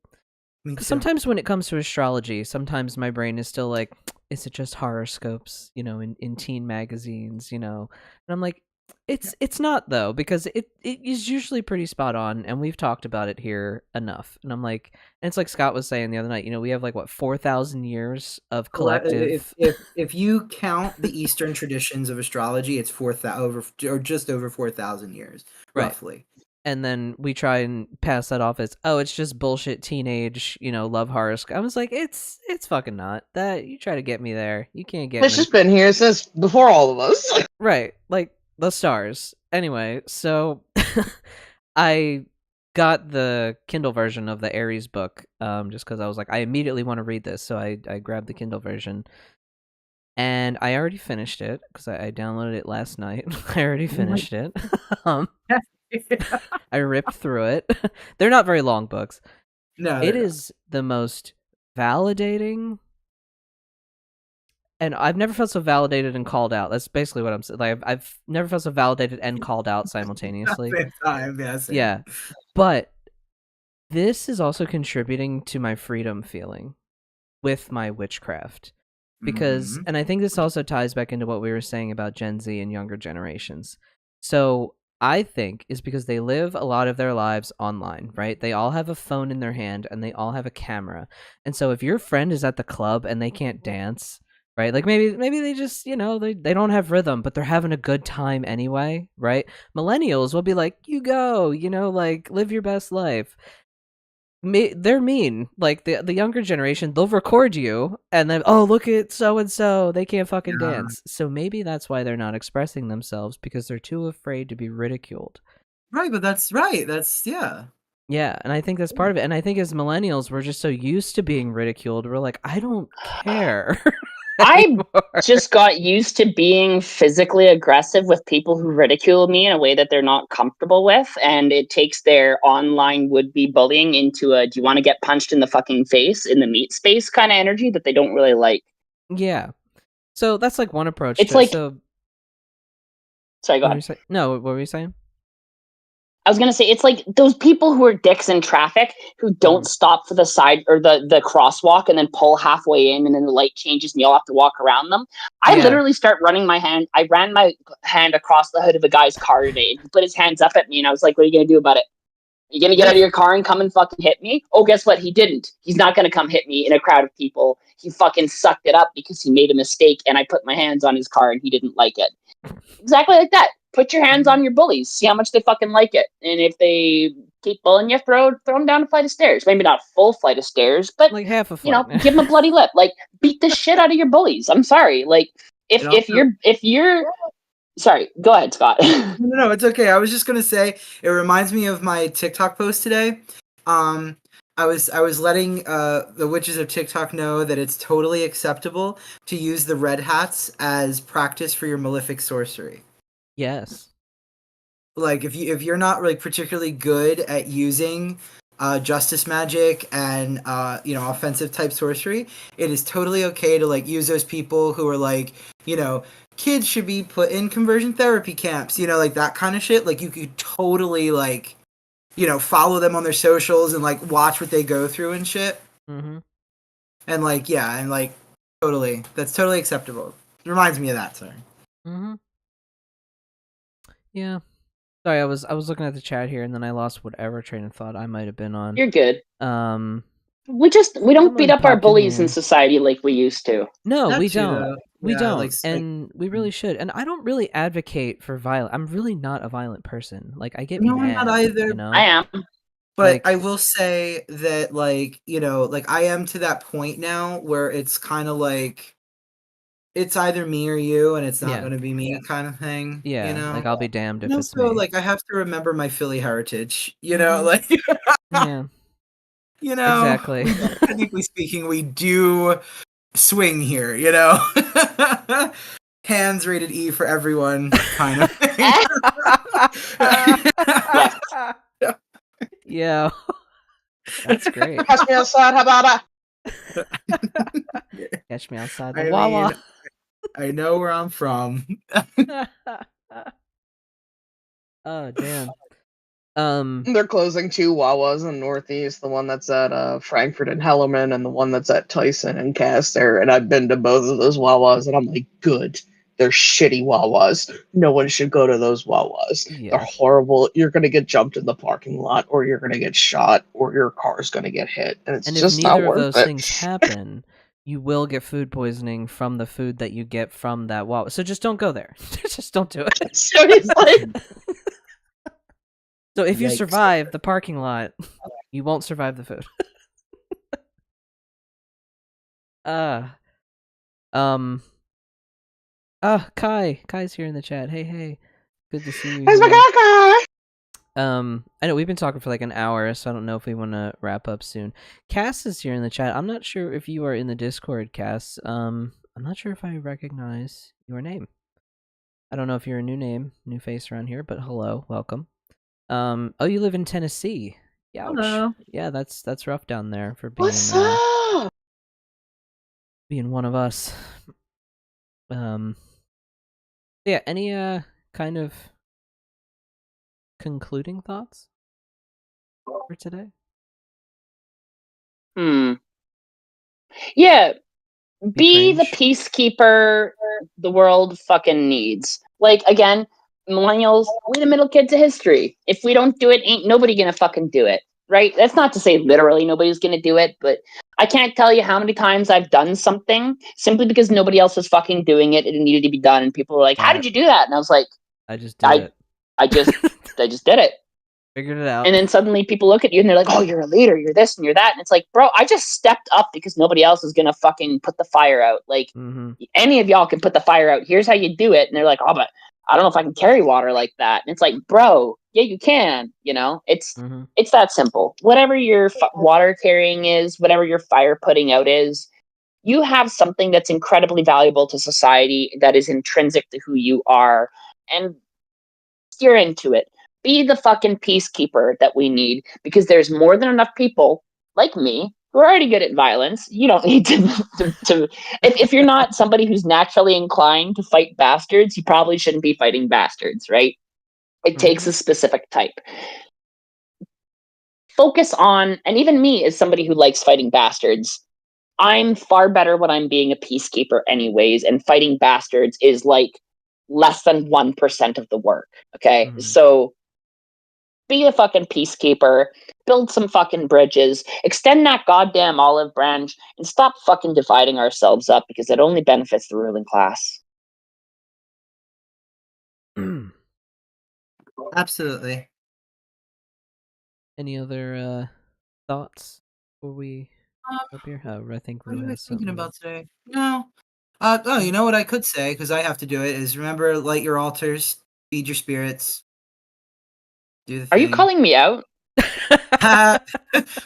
sometimes when it comes to astrology, sometimes my brain is still like, is it just horoscopes, in teen magazines, And I'm like, it's not though, because it is usually pretty spot on, and we've talked about it here enough. And I'm like, and it's like Scott was saying the other night, we have like what 4,000 years of collective. If you count the Eastern traditions of astrology, it's 4,000 or just over 4,000 years, roughly. Right. And then we try and pass that off as, oh, it's just bullshit teenage, love horoscope. I was like, it's fucking not. That you try to get me there, you can't get me. It's just been here since before all of us. Right, like the stars. Anyway, so I got the Kindle version of the Aries book, just because I was like, I immediately want to read this, so I grabbed the Kindle version. And I already finished it, because I downloaded it last night. I already finished it. I ripped through it. They're not very long books. No, It is the most validating, and I've never felt so validated and called out. That's basically what I'm saying. Like I've never felt so validated and called out simultaneously. Same time, yeah. Same. Yeah, but this is also contributing to my freedom feeling with my witchcraft. Because, and I think this also ties back into what we were saying about Gen Z and younger generations. So I think is because they live a lot of their lives online, right? They all have a phone in their hand and they all have a camera. And so if your friend is at the club and they can't dance, right? Like maybe they just, they don't have rhythm, but they're having a good time anyway, right? Millennials will be like, you go, like live your best life. They're mean. Like the younger generation, they'll record you and then, oh, look at so and so, they can't fucking dance. So maybe that's why they're not expressing themselves, because they're too afraid to be ridiculed. Right, but that's right. That's yeah. Yeah, and I think that's part of it. And I think as millennials, we're just so used to being ridiculed. We're like, I don't care. I just got used to being physically aggressive with people who ridicule me in a way that they're not comfortable with, and it takes their online would-be bullying into a do you want to get punched in the fucking face in the meat space kind of energy that they don't really like. Yeah. So that's like one approach. It's like... So... Sorry, go ahead. No, what were you saying? I was going to say, it's like those people who are dicks in traffic who don't stop for the side or the crosswalk and then pull halfway in and then the light changes and you all have to walk around them. I literally start running my hand. I ran my hand across the hood of a guy's car today and he put his hands up at me and I was like, what are you going to do about it? Are you going to get out of your car and come and fucking hit me? Oh, guess what? He didn't. He's not going to come hit me in a crowd of people. He fucking sucked it up because he made a mistake and I put my hands on his car and he didn't like it. Exactly like that. Put your hands on your bullies. See how much they fucking like it. And if they keep bullying you, throw them down a flight of stairs. Maybe not full flight of stairs, but like half a flight. Give them a bloody lip. Like beat the shit out of your bullies. I'm sorry. Like if you're sorry, go ahead, Scott. No, it's okay. I was just gonna say it reminds me of my TikTok post today. I was letting the witches of TikTok know that it's totally acceptable to use the red hats as practice for your malefic sorcery. Yes. Like if you're not like particularly good at using justice magic and offensive type sorcery, it is totally okay to like use those people who are like, kids should be put in conversion therapy camps, like that kind of shit. Like you could totally like, follow them on their socials and like watch what they go through and shit. Mm-hmm. And like, yeah, and like totally, that's totally acceptable. It reminds me of that. Sorry. Mm-hmm. Yeah. Sorry, I was looking at the chat here and then I lost whatever train of thought I might have been on. You're good. We don't beat up our bullies in society like we used to. No, we don't. We don't. And we really should. And I don't really advocate for violence. I'm really not a violent person. Like I get mad. I'm not either. I am. But I will say that like, I am to that point now where it's kind of like it's either me or you, and it's not going to be me kind of thing. Yeah, like I'll be damned if it's me. Like I have to remember my Philly heritage, like yeah, exactly. Technically speaking, we do swing here, hands rated E for everyone, kind of thing. Yeah, that's great. Catch me outside, how about Catch me outside the Wawa. I know where I'm from. Oh damn. They're closing 2 Wawas in Northeast, the one that's at Frankfurt and Hellerman and the one that's at Tyson and Castor, and I've been to both of those Wawas and I'm like, good. They're shitty Wawas. No one should go to those Wawas. Yeah. They're horrible. You're going to get jumped in the parking lot, or you're going to get shot, or your car's going to get hit. And it's just not worth it. And if neither of those things happen, you will get food poisoning from the food that you get from that Wawa. So just don't go there. Just don't do it. Seriously. So if you survive the parking lot, you won't survive the food. Kai's here in the chat. Hey. Good to see you. I know we've been talking for like an hour, so I don't know if we want to wrap up soon. Cass is here in the chat. I'm not sure if you are in the Discord, Cass. I'm not sure if I recognize your name. I don't know if you're a new name, new face around here, but hello, welcome. Oh, you live in Tennessee. Ouch. Hello. Yeah, that's rough down there for being What's up? being one of us. Yeah, any kind of concluding thoughts for today? Yeah, be the cringe. peacekeeper the world fucking needs. Like, again, millennials, we the middle kids of history. If we don't do it, ain't nobody gonna fucking do it. Right? That's not to say literally nobody's gonna do it, but I can't tell you how many times I've done something simply because nobody else was fucking doing it. It needed to be done, and people were like, "How did you do that?" And I was like, I just did it. I just did it. Figured it out. And then suddenly people look at you and they're like, "Oh, you're a leader, you're this and you're that." And it's like, bro, I just stepped up because nobody else is gonna fucking put the fire out. Like, any of y'all can put the fire out. Here's how you do it. And they're like, "Oh, but I don't know if I can carry water like that." And it's like, bro, yeah, you can. You know, it's that simple. Whatever your water carrying is, whatever your fire putting out is, you have something that's incredibly valuable to society that is intrinsic to who you are, and steer into it. Be the fucking peacekeeper that we need, because there's more than enough people like me who are already good at violence. You don't need to if you're not somebody who's naturally inclined to fight bastards, you probably shouldn't be fighting bastards, right? It takes a specific type. Focus on, and even me as somebody who likes fighting bastards, I'm far better when I'm being a peacekeeper anyways, and fighting bastards is like less than 1% of the work, okay? So be a fucking peacekeeper, build some fucking bridges, extend that goddamn olive branch, and stop fucking dividing ourselves up, because it only benefits the ruling class. Absolutely. Any other thoughts before we up here? I think What Rue are you has thinking something. about today? No. You know what I could say, because I have to do it, is remember, light your altars, feed your spirits. Do the thing. Are you calling me out?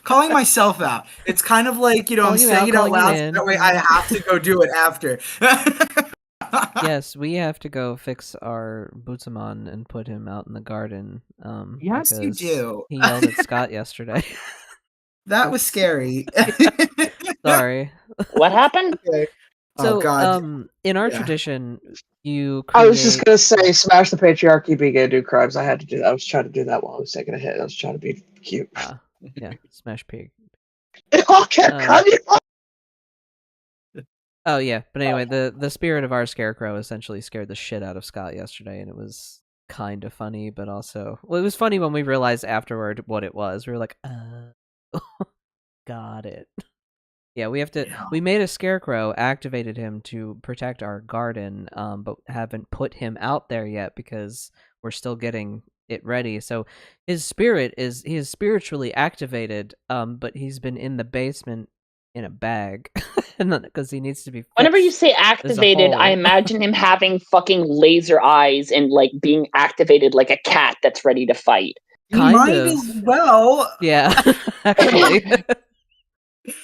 Calling myself out. It's kind of like, I'm saying it out loud, so that way I have to go do it after. Yes, we have to go fix our Bootsumon and put him out in the garden. Yes, you because do. He yelled at Scott yesterday. That was scary. Sorry. What happened? Okay. So, oh God. In our tradition, you I was just gonna say, smash the patriarchy, be gay, do crimes. I had to do that. I was trying to do that while I was taking a hit. I was trying to be cute. Yeah, smash pig. Oh yeah, but anyway, the spirit of our scarecrow essentially scared the shit out of Scott yesterday, and it was kind of funny, but also, well, it was funny when we realized afterward what it was. We were like, got it. Yeah, we made a scarecrow, activated him to protect our garden, but haven't put him out there yet because we're still getting it ready. So he is spiritually activated, but he's been in the basement in a bag, and because he needs to be fixed. Whenever you say activated, I imagine him having fucking laser eyes and like being activated like a cat that's ready to fight. Might as well. Yeah, actually.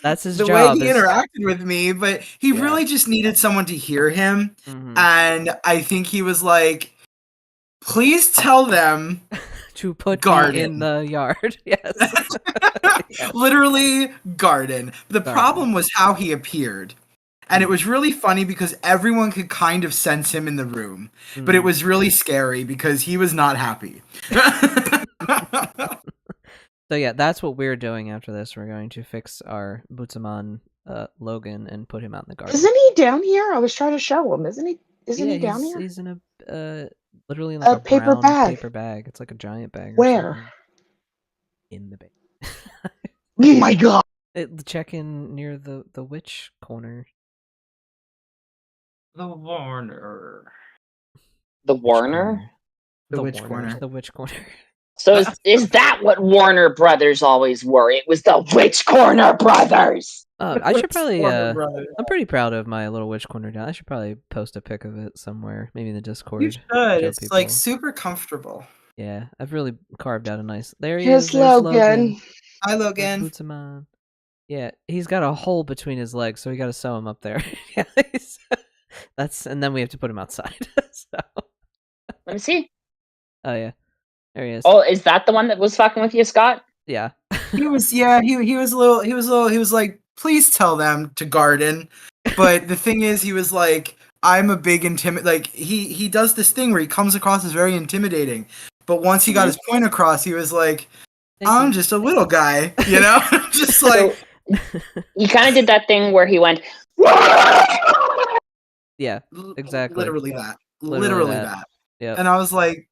That's his the job. The way he interacted with me, but he really just needed someone to hear him. And I think he was like, please tell them to put garden me in the yard. Yes. Literally garden. The problem was how he appeared. And it was really funny because everyone could kind of sense him in the room. But it was really scary because he was not happy. So yeah, that's what we're doing after this. We're going to fix our Bootsumon Logan and put him out in the garden. Isn't he down here? I was trying to show him. Isn't he down here? He's in a literally in like a paper brown bag. paper bag. It's like a giant bag. Where? In the bag. Oh my God! Check in near the witch corner. The Warner. The Warner? The witch corner. The witch corner. So is that what Warner Brothers always were? It was the Witch Corner Brothers. I should probably. I'm pretty proud of my little witch corner down. I should probably post a pic of it somewhere, maybe in the Discord. You should. It's like super comfortable. Yeah, I've really carved out a nice. There he is. Here's Logan. Hi, Logan. Bootsumon. Yeah, he's got a hole between his legs, so we got to sew him up there. And then we have to put him outside. So. Let me see. Oh yeah. There he is. Oh, is that the one that was fucking with you, Scott? Yeah. He was like, please tell them to garden. But the thing is, he was like, I'm a big like he does this thing where he comes across as very intimidating. But once he got his point across, he was like, I'm just a little guy, you know? Just like he kind of did that thing where he went yeah, exactly. Literally that. Yeah. And I was like,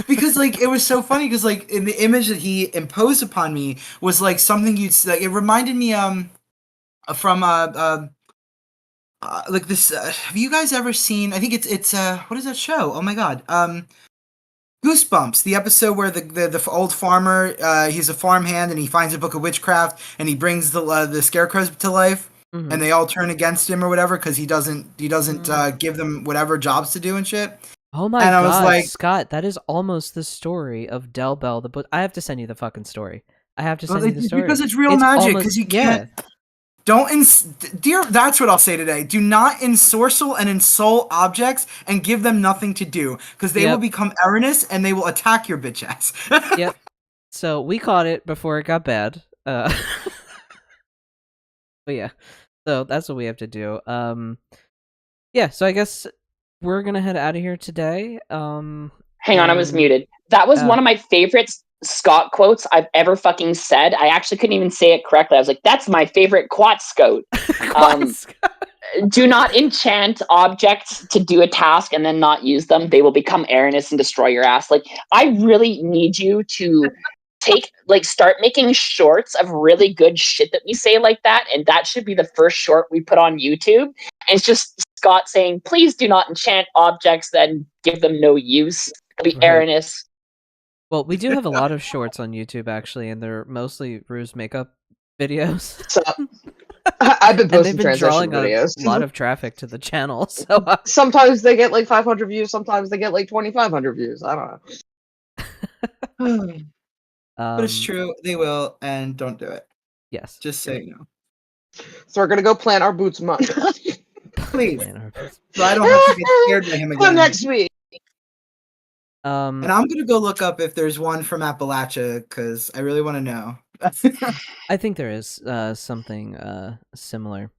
because like it was so funny because like in the image that he imposed upon me was like something you'd like. It reminded me from like this. Have you guys ever seen? I think it's what is that show? Oh my god, Goosebumps, the episode where the old farmer, he's a farmhand and he finds a book of witchcraft and he brings the scarecrows to life. Mm-hmm. And they all turn against him or whatever because he doesn't give them whatever jobs to do and shit. Oh my and god, I was like, Scott, that is almost the story of Del Bell, the book. I have to send you the fucking story. I have to send you the story. Because it's real magic, because you can't... Dear, that's what I'll say today. Do not ensorcel and insult objects and give them nothing to do, because they will become erroneous and they will attack your bitch ass. Yep. So we caught it before it got bad. But yeah. So that's what we have to do. Yeah, so I guess we're gonna head out of here today. Hang on, I was muted. That was one of my favorite Scott quotes I've ever fucking said. I actually couldn't even say it correctly. I was like, that's my favorite Quatscoat. Do not enchant objects to do a task and then not use them. They will become erroneous and destroy your ass. Like, I really need you to start making shorts of really good shit that we say like that, and that should be the first short we put on YouTube. And it's just Scott saying, please do not enchant objects, then give them no use. It'll be erroneous. Well, we do have a lot of shorts on YouTube, actually, and they're mostly Rue's makeup videos. So, I've been posting and they've been drawing videos. A lot of traffic to the channel. So sometimes they get like 500 views, sometimes they get like 2,500 views. I don't know. But it's true, they will, and don't do it. Yes. Just say no. So we're gonna go plant our boots month. Please. So I don't have to get scared by him again. Next week. And I'm gonna go look up if there's one from Appalachia, because I really want to know. I think there is something similar.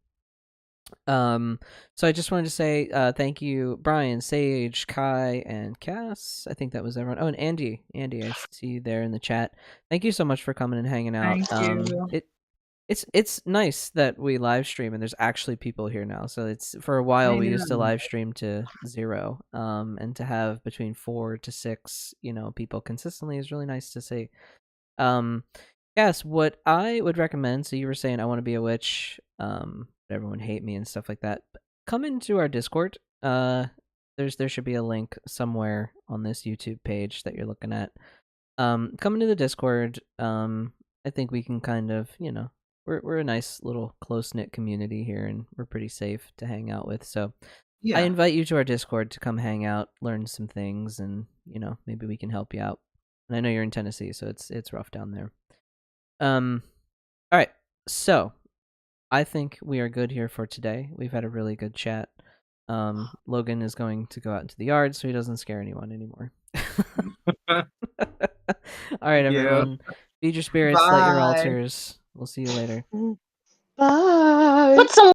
So I just wanted to say thank you, Brian, Sage, Kai, and Cass. I think that was everyone. Oh, and Andy, I see you there in the chat. Thank you so much for coming and hanging out. Thank you. It's nice that we live stream and there's actually people here now. So it's for a while we used to live stream to 0, and to have between 4 to 6, people consistently is really nice to see. Yes, what I would recommend. So you were saying I want to be a witch. Everyone hate me and stuff like that. But come into our Discord. There should be a link somewhere on this YouTube page that you're looking at. Come into the Discord. I think we can kind of, we're a nice little close-knit community here, and we're pretty safe to hang out with. So I invite you to our Discord to come hang out, learn some things, and maybe we can help you out. And I know you're in Tennessee, so it's rough down there. All right, so I think we are good here for today. We've had a really good chat. Logan is going to go out into the yard so he doesn't scare anyone anymore. All right, everyone. Feed your spirits, light your altars. We'll see you later. Bye. Put some